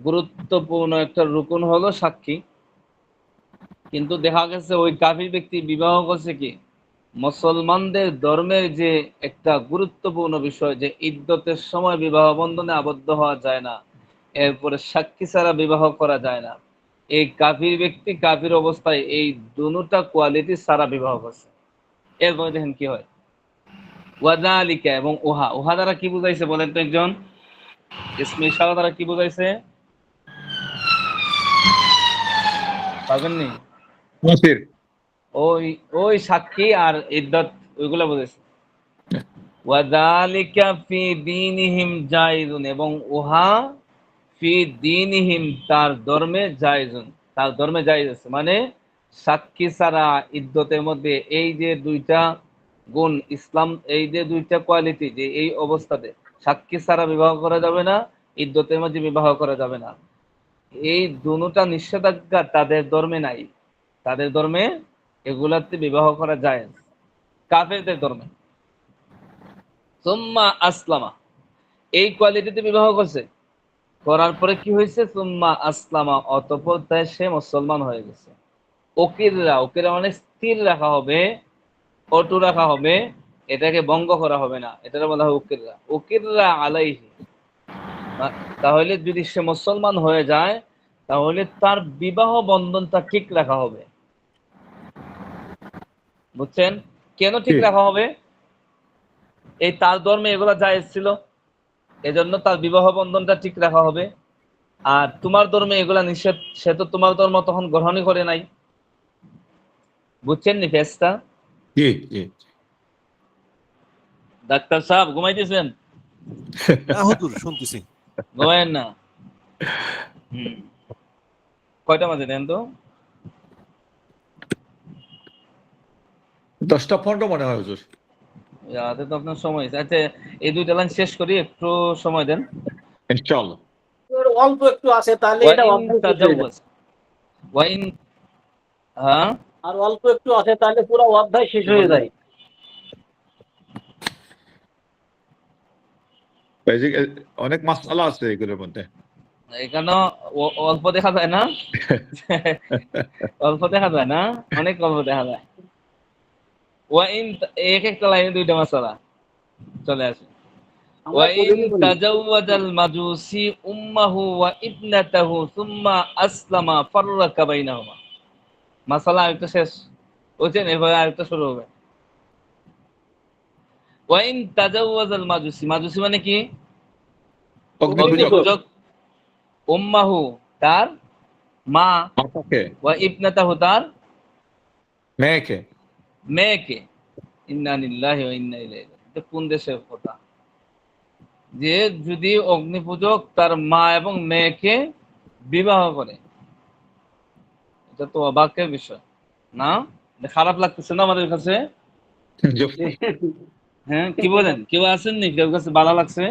গুরুত্বপূর্ণ একটা রুকন হলো সাক্ষী। কিন্তু দেখা গেছে ওই কাফির ব্যক্তি বিবাহ করছে কি, মুসলমানদের ধর্মের যে একটা গুরুত্বপূর্ণ বিষয়, যে ইদ্যতের সময় বিবাহ বন্ধনে আবদ্ধ হওয়া যায় না, এরপরে সাক্ষী ছাড়া বিবাহ করা যায় না, এই কাফির ব্যক্তি কাফির অবস্থায় এই দুটা কোয়ালিটি ছাড়া বিবাহ করছে। এরপরে দেখেন কি হয়, ওয়াযালিকা, এবং উহা, উহা দ্বারা কি বুঝাইছে বলেন তো একজন? ইসমে ইশারা দ্বারা কি বুঝাইছে পারবেননি? নাসির। ওই ওই সাক্ষী আর ইদ্যত, ওইগুলা বুঝাইছে। ওয়াযালিকা ফি দীনিহিম জায়েজুন, এবং উহা ফি দীনিহিম, তার ধর্মে জায়েজুন, তার ধর্মে জায়েজ আছে। মানে সাক্ষী ছাড়া ইদ্যতের মধ্যে এই যে দুইটা গুণ, ইসলাম এই যে দুইটা কোয়ালিটি, যে এই অবস্থাতে সাক্ষী ছাড়া বিবাহ করা যাবে না, ইদ্যতের মধ্যে বিবাহ করা যাবে না, এই দুটা নিষেধাজ্ঞা তাদের ধর্মে নাই। তাদের ধর্মে এগুলাতে বিবাহ করা যায়, কাফেরদের ধর্মে। সুম্মা আসলামা, এই কোয়ালিটিতে বিবাহ করছে, করার পরে কি হয়েছে, সুম্মা আসলামা, অতঃপর তাই সে মুসলমান হয়ে গেছে। ওকিররা, ওকিররা মানে স্থির রাখা হবে, অটু রাখা হবে, এটাকে ভঙ্গ করা হবে না, এটা বলা হয় উকিররা। উকিররা আলাইহি, তাহলে যদি সে মুসলমান হয়ে যায়, তাহলে তার বিবাহ বন্ধনটা ঠিক রাখা হবে। বুঝছেন কেন ঠিক রাখা হবে? এই তার ধর্মে এগুলা জায়েজ ছিল, এজন্য তার বিবাহ বন্ধনটা ঠিক রাখা হবে। আর তোমার ধর্মে এগুলা নিষেধ, সে তো তোমার ধর্ম তখন গ্রহণই করে নাই। বুঝছেন নি ফেসটা? জি জি। ডাক্তার সাহেব ঘুমাইতেছেন? না হুজুর, শুনতেছি। ঘুমায়েন না। কয়টা বাজে দেন তো? 10টা 15 মনে হয় হুজুর। হাতে তো আপনার সময় আছে। আচ্ছা, এই দুইটা লাইন শেষ করি, একটু সময় দেন। ইনশাআল্লাহ। অল্প একটু আছে, তাহলে এটা ওয়াইন অধ্যায় শেষ হয়ে যায়। তাজাওয়াজ, ওয়াইন, হ্যাঁ, আর অল্প একটু আছে, তাহলে পুরো অধ্যায় শেষ হয়ে যায়। এই যে অনেক মাসআলা আছে এগুলোর মধ্যে। এখানে অল্প দেখা যায় না, অল্প দেখা যায় না, অনেক অল্প দেখা যায়। ওয়াইন, এক একটা লাইনে দুইটা মাসালা চলে আসে। আমরা ওয়াইন প্রতিদিন বলি তাজাওয়াজাল মাজুসি উম্মাহু ওয়া ইবনাতাহু সুম্মা আসলামা ফাররাকা বাইনাহুমা। মাসালা আরেকটা শেষ, বুঝছেন? এরপরে আরেকটা শুরু হবে। ওয়াইন তাজাওয়াজাল মাজুসি, মাজুসি মানে কি? অগ্নিপূজক। অগ্নিপূজক। উম্মাহু তার মা, মাতাকে, ওয়া ইবনাতাহু তার মেয়েকে। মেয়েকে। ইন্না লিল্লাহি ওয়া ইন্না ইলাইহি রাজিউন। এটা কোন দেশের কথা? যে যদি অগ্নিপূজক তার মা এবং মেয়েকে বিবাহ করে, এটা তো অবাকের বিষয় না? এটা খারাপ লাগতেছে না আমাদের কাছে? হ্যাঁ, কি বলেন? কেউ আসেননি, কেউ কাছে ভালো লাগছে?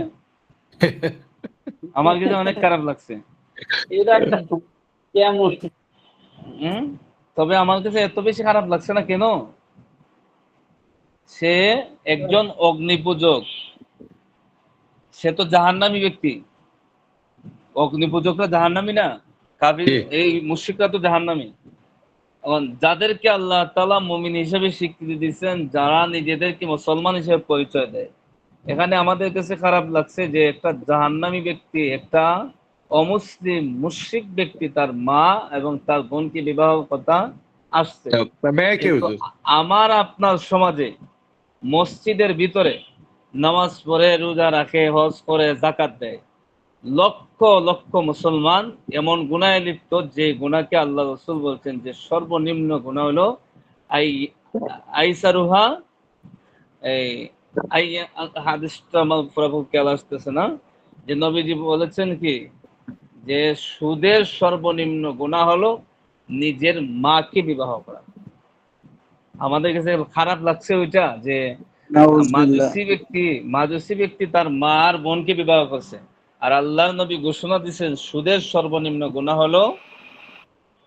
আমার কাছে অনেক খারাপ লাগছে। এটা একটা কেমন হুম, তবে আমার কাছে এত বেশি খারাপ লাগছে না কেন? সে একজন অগ্নিপূজক, সে তো জাহান্নামী ব্যক্তি। অগ্নিপূজকরা জাহান্নামী না? কাফির, জি। এই মুশরিকরা তো জাহান্নামী। এখন যাদেরকে আল্লাহ তাআলা মুমিন হিসেবে স্বীকৃতি দিচ্ছেন, যারা নিজেদেরকে মুসলমান হিসেবে পরিচয় দেয়, এখানে আমাদের কাছে খারাপ লাগছে যে একটা জাহান্নামী ব্যক্তি, একটা অমুসলিম মুশরিক ব্যক্তি তার মা এবং তার বোনকে বিবাহ কথা আসছে। মেয়েকে কিন্তু হুজুর। আমার আপনার সমাজে মসজিদের ভিতরে নামাজ পড়ে, রোজা রাখে, হজ করে, যাকাত দেয় লক্ষ লক্ষ মুসলমান এমন গুনাহে লিপ্ত, যে গুনাহকে আল্লাহ রাসূল বলছেন যে সর্বনিম্ন গুনাহ হলো আই আইসারুহা, এই আই, হাদিসটা আমার পুরো খেয়াল আসতেছে না, যে নবীজি বলেছেন কি, যে সুদের সর্বনিম্ন গুনাহ হলো নিজের মাকে বিবাহ করা। আমাদের কাছে খারাপ লাগছে ওইটা, যে নাউজুবিল্লাহ। মাজুসি ব্যক্তি তার মা আর বোনকে বিবাহ করছে। আর আল্লাহ নবী ঘোষণা দিচ্ছেন সুদের সর্বনিম্ন গুনাহ হলো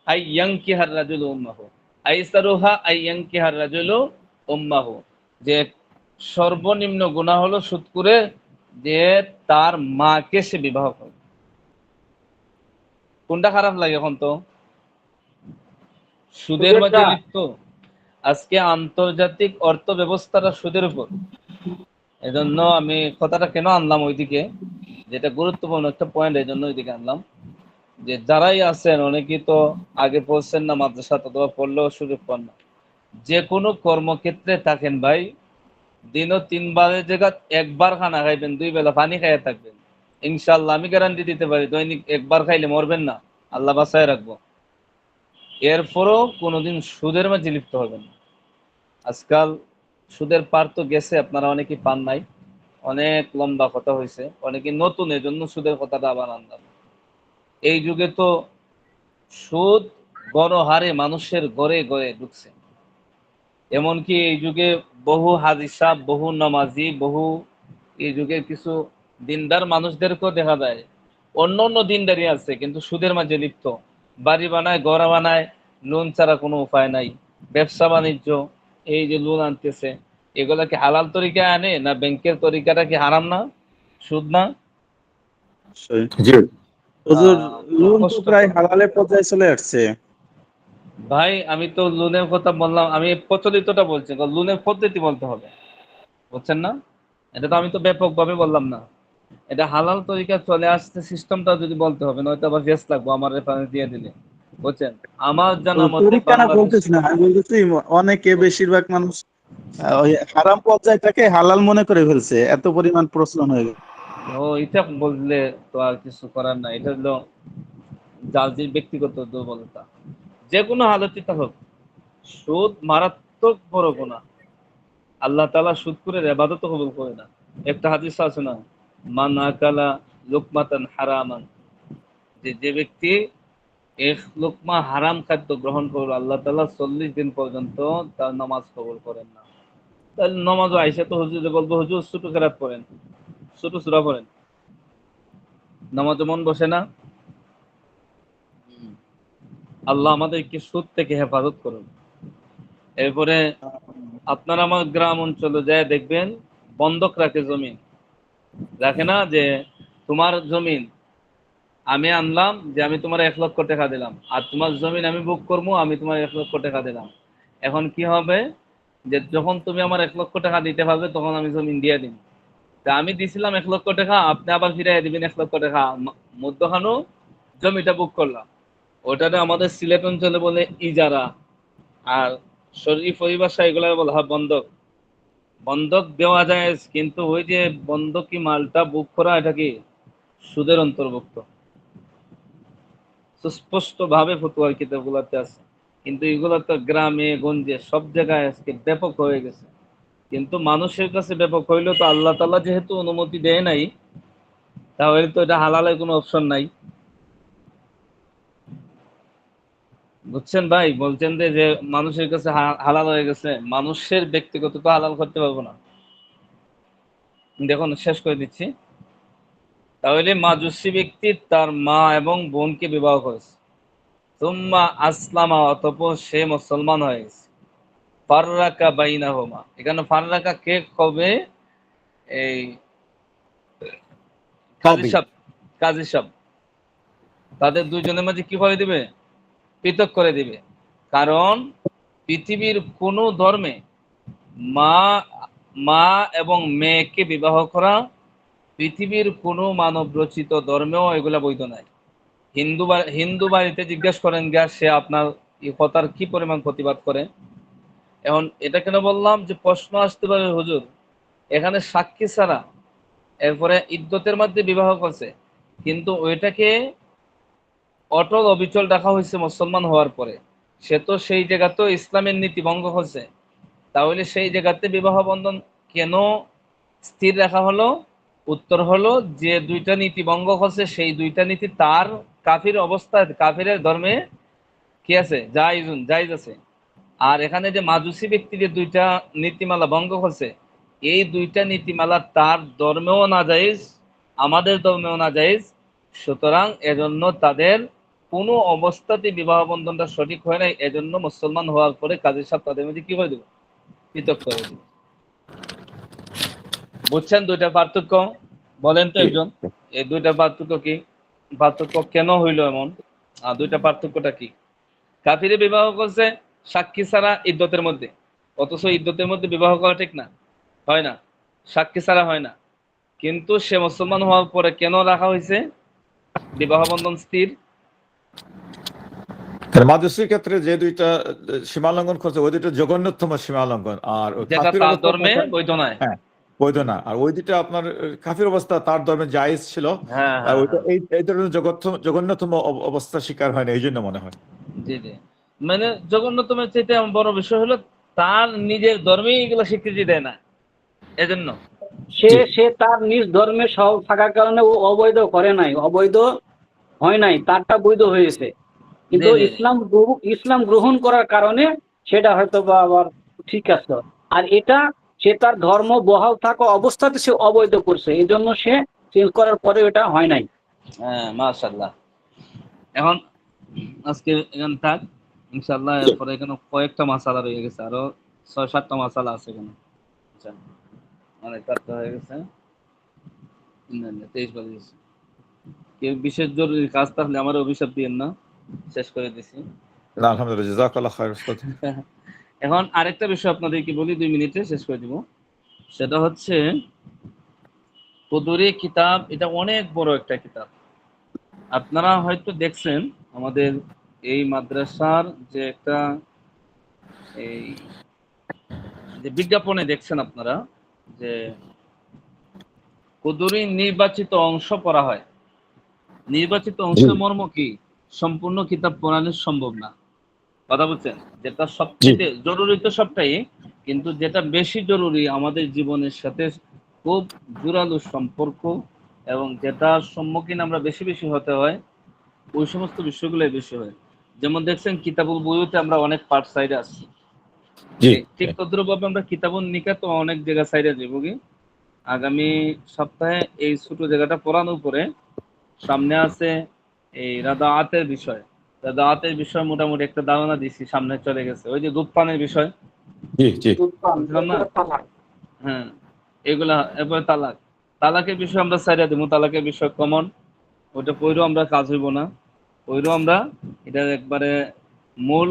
আই ইয়ানকিহার রাজুলু উম্মাহু, আইসারুহা আই ইয়ানকিহার রাজুলু উম্মাহু, যে সর্বনিম্ন গুনাহ হলো সুদ করে যে তার মাকে সে বিবাহ করে। কোনটা খারাপ লাগে এখন? তো সুদের মাঝে সুদেরটা লিপ্ত। আজকে আন্তর্জাতিক অর্থ ব্যবস্থাটা সুদের উপর। এজন্য আমি কথাটা কেন আনলাম ওইদিকে, যেটা গুরুত্বপূর্ণ একটা পয়েন্ট, এই জন্য ওইদিকে আনলাম। যে যারাই আছেন, অনেকেই তো আগে পড়ছেন না মাদ্রাসা, অথবা পড়লেও সুযোগ পান না। যে কোনো কর্মক্ষেত্রে থাকেন ভাই, দিনও 3 বারের জায়গা একবার খানা খাইবেন, 2 বেলা পানি খাইয়া থাকবেন, ইনশাআল্লাহ আমি গ্যারান্টি দিতে পারি দৈনিক একবার খাইলে মরবেন না, আল্লাহ বাঁচায় রাখবো। এরপরও কোনোদিন সুদের মাঝে লিপ্ত হবেন না। আজকাল সুদের পার তো গেছে, আপনারা অনেকেই পান নাই, অনেক লম্বা কথা হয়েছে, অনেকে নতুন, এজন্য সুদের কথাটা আবার আনলাম। এই যুগে তো সুদ বড় হারে মানুষের ঘরে ঘরে ঢুকছে। এমনকি এই যুগে বহু হাজি সাহেব, বহু নামাজি, বহু এই যুগের কিছু দিনদার মানুষদেরকেও দেখা যায় অন্য অন্য দিনদারি আছে, কিন্তু সুদের মাঝে লিপ্ত। বাড়ি বানায়, ঘর বানায়, লোন ছাড়া কোনো উপায় নাই। ব্যবসা বাণিজ্য, এই যে লোন আনতেছে, এগুলা কি হালাল তরিকায় আনে, না ব্যাংকের তরিকাটা কি হারাম না, সুদ না? অবশ্যই। জি। হুজুর, খুব লোন তো কষ্ট। প্রায় হালালের পর্যায়ে চলে আসছে। ভাই আমি তো লোনের কথা বললাম, আমি প্রচলিতটা বলছি, লোনের পদ্ধতি বলতে হবে, বুঝছেন না? এটা তো আমি তো ব্যাপকভাবে বললাম না। এটা হালাল তরিকা চলে আসছে সিস্টেমটা যদি বলতে হবে, নয়তো আবার ভেস লাগবো আমার রেফারেন্স দিয়ে দিলে, বুঝছেন? আমার জানা মতে তরিকা না বাংলাদেশ, বলতেছি না, আমি বলতেছি অনেকে, বেশিরভাগ মানুষ ওই হারাম পর্যায়টাকে হালাল মনে করে ফেলছে, এত পরিমাণ প্রচলন হয়ে গেছে। ও এটা বললে তো আর কিছু করার নাই, এটা হলো যার যে ব্যক্তিগত দুর্বলতা। যে কোনো হালতে তা হোক, সুদ মারাত্মক বড় গুনাহ। আল্লাহ তাআলা সুদ করে ইবাদত কবুল করে না। একটা হাদিস আছে না, মান আকালা লুকমাতান হারামান, যে যে ব্যক্তি এক লোকমা হারাম খাদ্য গ্রহণ করলো, আল্লাহ তাআলা 40 দিন পর্যন্ত তার নামাজ কবুল করেন না। তাহলে নামাজও আইসা তো হুজুরে বলবো, হুজুর ছোট কেরাত পড়েন, ছোট সূরা পড়েন, নামাজে মন বসে না। আল্লাহ আমাদেরকে সুদ থেকে হেফাজত করুন। এরপরে আপনার আমার গ্রাম অঞ্চলে যায় দেখবেন বন্ধক রাখে জমি, রাখে না যে তোমার জমিন আমি আনলাম, যে আমি তোমার 1 লক্ষ টাকা দিলাম, আর তোমার জমিন আমি বুক করবো, আমি তোমার 1 লক্ষ টাকা দিলাম। এখন কি হবে, যে যখন তুমি আমার 1 লক্ষ টাকা দিতে পারবে তখন আমি জমিন দিয়ে দিব। তা আমি দিছিলাম 1 লক্ষ টাকা, আপনি আবার ফিরাই দিবেন 1 লক্ষ টাকা, মধ্যখানো জমিটা বুক করলাম। ওটাতে আমাদের সিলেট অঞ্চলে বলে ইজারা, আর শরীফ পরিভাষা এগুলো বলা হয় বন্ধক। বন্ধক দেওয়া যায়, কিন্তু ওই যে বন্ধকি মালটা বুক করা, এটা কি সুদের অন্তর্ভুক্ত, সুস্পষ্ট ভাবে ফতুয়ার কিতাবগুলোতে আছে। কিন্তু এগুলো তো গ্রামে গঞ্জে সব জায়গায় আজকে ব্যাপক হয়ে গেছে। কিন্তু মানুষের কাছে ব্যাপক হইলেও তো আল্লাহ তাআলা যেহেতু অনুমতি দেয় নাই, তাহলে তো এটা হালালের কোনো অপশন নাই। বুঝছেন ভাই? বলছেন যে মানুষের কাছে হালাল হয়ে গেছে, মানুষের ব্যক্তিগত তো হালাল করতে পারবো না। দেখুন শেষ করে দিচ্ছি। তাহলে মাজুসি ব্যক্তি তার মা এবং বোনকে বিবাহ করেছে, তুম্মা আসলামা, অতঃপর সে মুসলমান হয়ে গেছে। ফাররাকা বাইনাহুমা, এখানে ফাররাকা কে কবে? এই কাজী কবি। সাহেব, কাজী সাহেব তাদের দুইজনের মাঝে কি করে দিবে? পৃথক করে দিবে। কারণ পৃথিবীর কোনো ধর্মে মা মা এবং মেয়েকে বিবাহ করা পৃথিবীর কোনো মানব রচিত ধর্মেও এগুলা বৈধ নাই। হিন্দু বাড়িতে জিজ্ঞেস করেন গা, সে আপনার এই কথার কি পরিমাণ প্রতিবাদ করে। এখন এটা কেন বললাম, যে প্রশ্ন আসতে পারে হুজুর এখানে সাক্ষী ছাড়া এরপরে ইদ্যতের মধ্যে বিবাহ করছে, কিন্তু ওইটাকে অটল অবিচল রাখা হয়েছে মুসলমান হওয়ার পরে, সে তো সেই জায়গাতেও ইসলামের নীতি ভঙ্গ হচ্ছে। তাহলে সেই জায়গাতে বিবাহ বন্ধন কেন স্থির রাখা হলো? উত্তর হলো যে দুইটা নীতি ভঙ্গ করছে, সেই দুইটা নীতি তার কাফির অবস্থায়, কাফিরের ধর্মে কি আছে? জায়েজ আছে। আর এখানে যে মাজুসি ব্যক্তি যে দুইটা নীতিমালা ভঙ্গ করছে, এই দুইটা নীতিমালা তার ধর্মেও না জায়েজ, আমাদের ধর্মেও না জায়েজ। সুতরাং এজন্য তাদের কোনো অবস্থাতে বিবাহ বন্ধনটা সঠিক হয় নাই। এজন্য মুসলমান হওয়ার পরে কাজী সাহেব তাদের মধ্যে কি করে দেবে? পৃথক করে দেবে। বুঝছেন দুইটা পার্থক্য? বলেন তো একজন, এই দুইটা পার্থক্য কি? পার্থক্য কেন হইলো এমন? আর দুইটা পার্থক্যটা কি? কাফিরে বিবাহ করছে সাক্ষী ছাড়া ইদ্যতের মধ্যে, অথচ ইদ্যতের মধ্যে বিবাহ করা ঠিক না, হয় না, সাক্ষী ছাড়া হয় না। কিন্তু সে মুসলমান হওয়ার পরে কেন রাখা হয়েছে বিবাহ বন্ধন স্থির? মাজুসির ক্ষেত্রে যে দুইটা সীমা লঙ্ঘন করছে, ওই দুইটা জঘন্যতম সীমা লঙ্ঘন। আর ওই যেটা কাফির তার অবস্থা ধর্মে বৈধ নয়। হ্যাঁ বৈধ না। আর ওই দুইটা আপনার কাফির অবস্থা তার ধর্মে জায়েজ ছিল। হ্যাঁ আর হ্যাঁ ওইটা হ্যাঁ, এই ধরনের জঘন্যতম অবস্থার শিকার হয় না, এই জন্য মনে হয়। জি জি। মানে জগন্নাথমের চাইতে আমার বড় বিষয় হলো তার নিজের ধর্মেই এগুলো স্বীকৃতি দেয় না, এজন্য। সে জি সে তার নিজ ধর্মে সহ থাকার কারণে ও অবৈধ করে নাই, অবৈধ হয় নাই, তারটা বৈধ হয়েছে। জি কিন্তু জি জি। ইসলাম গ্রহণ করার কারণে সেটা হয়তো বা আবার ঠিক আছে। আর এটা সে তার ধর্ম বহাল থাকা অবস্থাতে সে অবৈধ করছে, এই জন্য সে চেঞ্জ করার পরে এটা হয় নাই। হ্যাঁ মাশাআল্লাহ। এখন আজকে এখানে থাক ইনশাআল্লাহ। এরপরে এখানে কয়েকটা মাসালা রয়ে গেছে, আরো 6-7টা মাসালা আছে এখানে। আচ্ছা, অনেক রাত হয়ে গেছে। 23 বাজে গেছে। কেউ বিশেষ জরুরি কাজ থাকলে আমার অভিশাপ দিয়েন না, শেষ করে দিছি। না, আলহামদুলিল্লাহ, জাযাকাল্লাহ খাইর উস্তাদ। এখন আরেকটা বিষয় আপনাদেরকে বলি, 2 মিনিটে শেষ করে দিব। সেটা হচ্ছে কদুরি কিতাব, এটা অনেক বড় একটা কিতাব। আপনারা হয়তো দেখছেন আমাদের এই মাদ্রাসার যে একটা এই যে বিজ্ঞাপনে দেখছেন আপনারা, যে কদুরি নির্বাচিত অংশ পড়া হয়। নির্বাচিত জি অংশের মর্ম কি? সম্পূর্ণ কিতাব পড়ানো সম্ভব না। কথা বলছেন? যেটা জি সবচেয়ে জরুরি তো সবটাই, কিন্তু যেটা বেশি জরুরি আমাদের জীবনের সাথে খুব জোরালো সম্পর্ক, এবং যেটার সম্মুখীন আমরা বেশি বেশি হতে হয়, ওই সমস্ত বিষয়গুলোই বেশি হয়। যেমন দেখছেন কিতাবুল বুয়ুতে আমরা অনেক পার্ট সাইডে আসছি, জি ঠিক তদ্রুপভাবে আমরা কিতাবুল নিকাত অনেক জায়গা সাইডে যাবো কি। আগামী সপ্তাহে এই ছোট জায়গাটা পড়ানোর পরে সামনে আছে এই রাদাআতের বিষয়। রাদাআতের বিষয় মোটামুটি একটা ধারণা দিছি, সামনে চলে গেছে। ওই যে দুধ পানের বিষয় জি জি বলছিলাম না? হ্যাঁ, এগুলা, এরপরে তালাক। তালাকের বিষয় আমরা ছাইড়া দেবো, তালাকের বিষয় কমন, ওটা পইরও আমরা কাজ হইব না, পইরও আমরা এটা একবারে মূল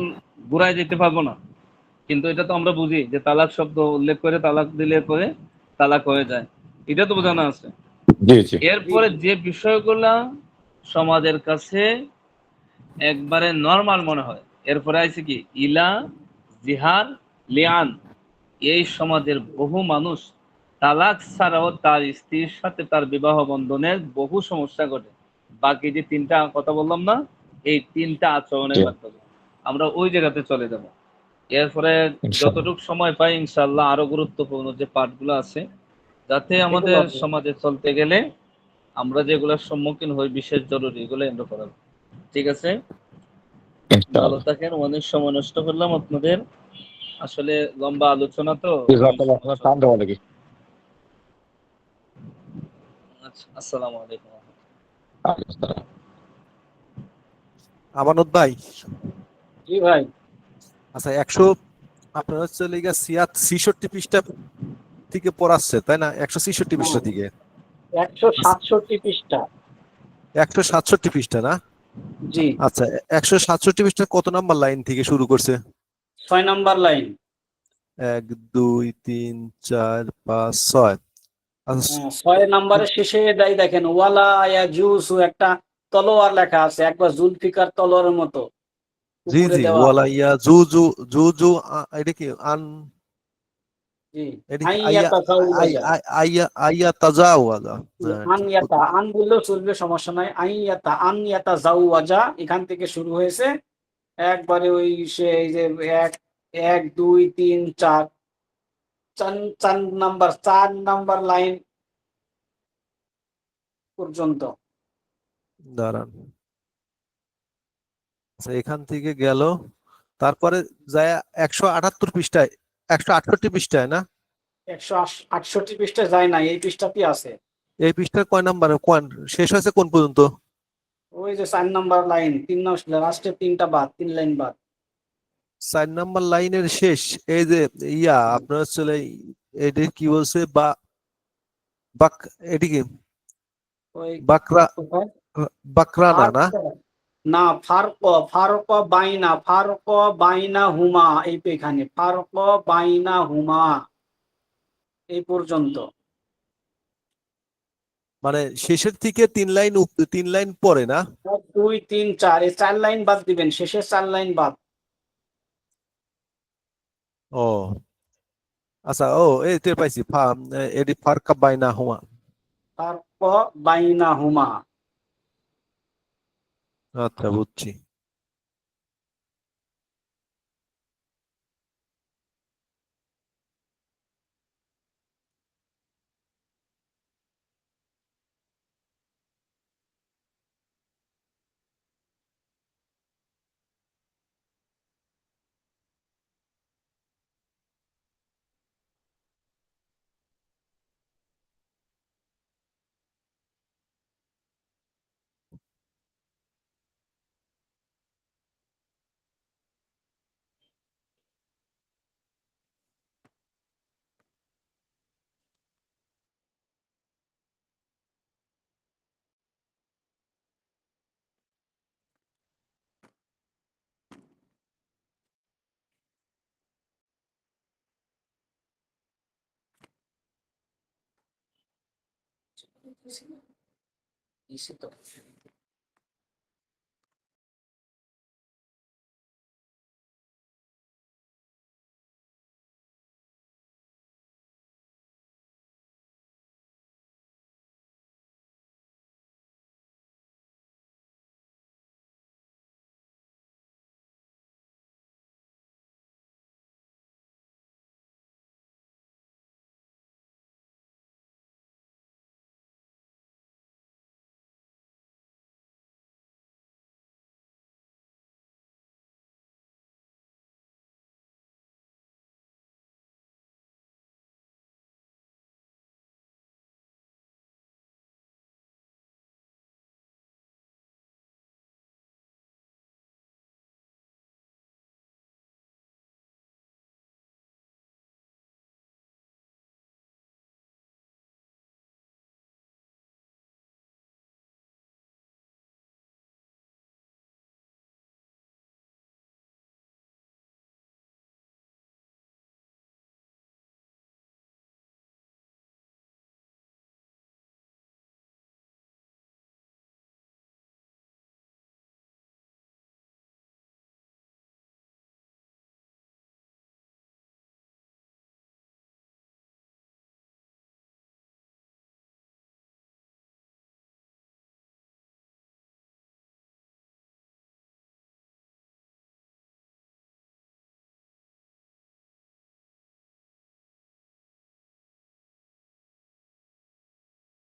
ঘুরায় যেতে পারবো না। কিন্তু এটা তো আমরা বুঝি যে তালাক শব্দ উল্লেখ করে তালাক দিলে পরে তালাক হয়ে যায়, এটা তো বোঝানো আছে। জি জি। জি এরপরে জি যে বিষয়গুলা সমাজের কাছে একবারে নরমাল মনে হয়, এরপরে আছে কি ইলা, জিহার, লিয়ান। এই সমাজের বহু মানুষ তালাক ছাড়াও তার স্ত্রীর সাথে তার বিবাহ বন্ধনের বহু সমস্যা ঘটে। বাকি যে তিনটা কথা বললাম না, এই তিনটা আচরণের জি মাধ্যমে আমরা ওই জায়গাতে চলে যাব। এরপরে ইনশাআল্লাহ। যতটুকু সময় পাই ইনশাআল্লাহ আরো গুরুত্বপূর্ণ যে পাঠগুলো আছে, যাতে এগুলো আমাদের হবে। সমাজে চলতে গেলে আমরা যেগুলোর সম্মুখীন হই বিশেষ জরুরি, এগুলো আমরা করাবো। ঠিক আছে, ভালো ইনশাআল্লাহ। থাকেন। অনেক সময় নষ্ট করলাম আপনাদের, আসলে লম্বা আলোচনা তো অনেক জাযাকাল্লাহ সময় খাইর, টান চলে। দেওয়া লাগি। আচ্ছা, আসসালামু আলাইকুম। আসসালাম। আমানত ভাই, জি ভাই, আচ্ছা আপনার হচ্ছে লিগা 66 পৃষ্ঠা থেকে পড়াচ্ছে তাই না? 166 পৃষ্ঠা হ্যাঁ, থেকে। 167 পৃষ্ঠা। 167 পৃষ্ঠা না? জি, আচ্ছা, 167 পৃষ্ঠা কত নাম্বার লাইন থেকে শুরু করছে? 6 নম্বর লাইন। 1 2 3 4 5 6। আচ্ছা, 6 নম্বরের শেষে এটাই দেখেন, ওয়ালা ইয়াজুজু একটা তলোয়ার লেখা আছে, একবার জুলফিকার তলোয়ারের মতো জি উপরে জি, দেওয়া ওয়ালা আছে। ইয়া জু জু জু জু এটা কি জি, এটা কি আইয়া আইয়াতা জাওয়াজা। আইয়া আইয়া তাজাওয়াজা? হ্যাঁ, ঠিক আনইয়াতা, আন বললেও চলবে, সমস্যা নাই। আনইয়াতা জাওয়াজা এখান থেকে শুরু হয়েছে, একবারে ওই সে এই যে এক 1 2 3 4 4 নাম্বার লাইন পর্যন্ত। দাঁড়ান। আচ্ছা, এখান থেকে গেল, তারপরে যায় 178 পৃষ্ঠায়, 168 পৃষ্ঠায় না? 168 পৃষ্ঠা যায় না, এই পৃষ্ঠাটি আছে। এই পৃষ্ঠার কয় নাম্বার, শেষ হয়েছে কোন পর্যন্ত? ওই যে 4 নাম্বার লাইন, 3 লাস্টের 3টা বাদ, 3 লাইন বাদ। 4 নাম্বার লাইনের শেষ। এই যে আপনার হচ্ছে এটা কি বলছে, বা বাক এটি কি ওই বাকরা কোথায় বাকরানা ফারক, না? না ফারক, ফারক বাইনা, ফারক বাইনা হুমা, এই তো এখানে ফারক বাইনা হুমা এই পর্যন্ত। মানে শেষের থেকে 3 লাইন 3 লাইন পরে না? 1 2 3 4, এই 4 লাইন বাদ দিবেন, শেষের 4 লাইন বাদ। ও আচ্ছা, এই টের পাইছি, এটি ফারকা বাইনা হুমা। ফারক বাইনা হুমা। আচ্ছা, বুঝছি। ইসি তো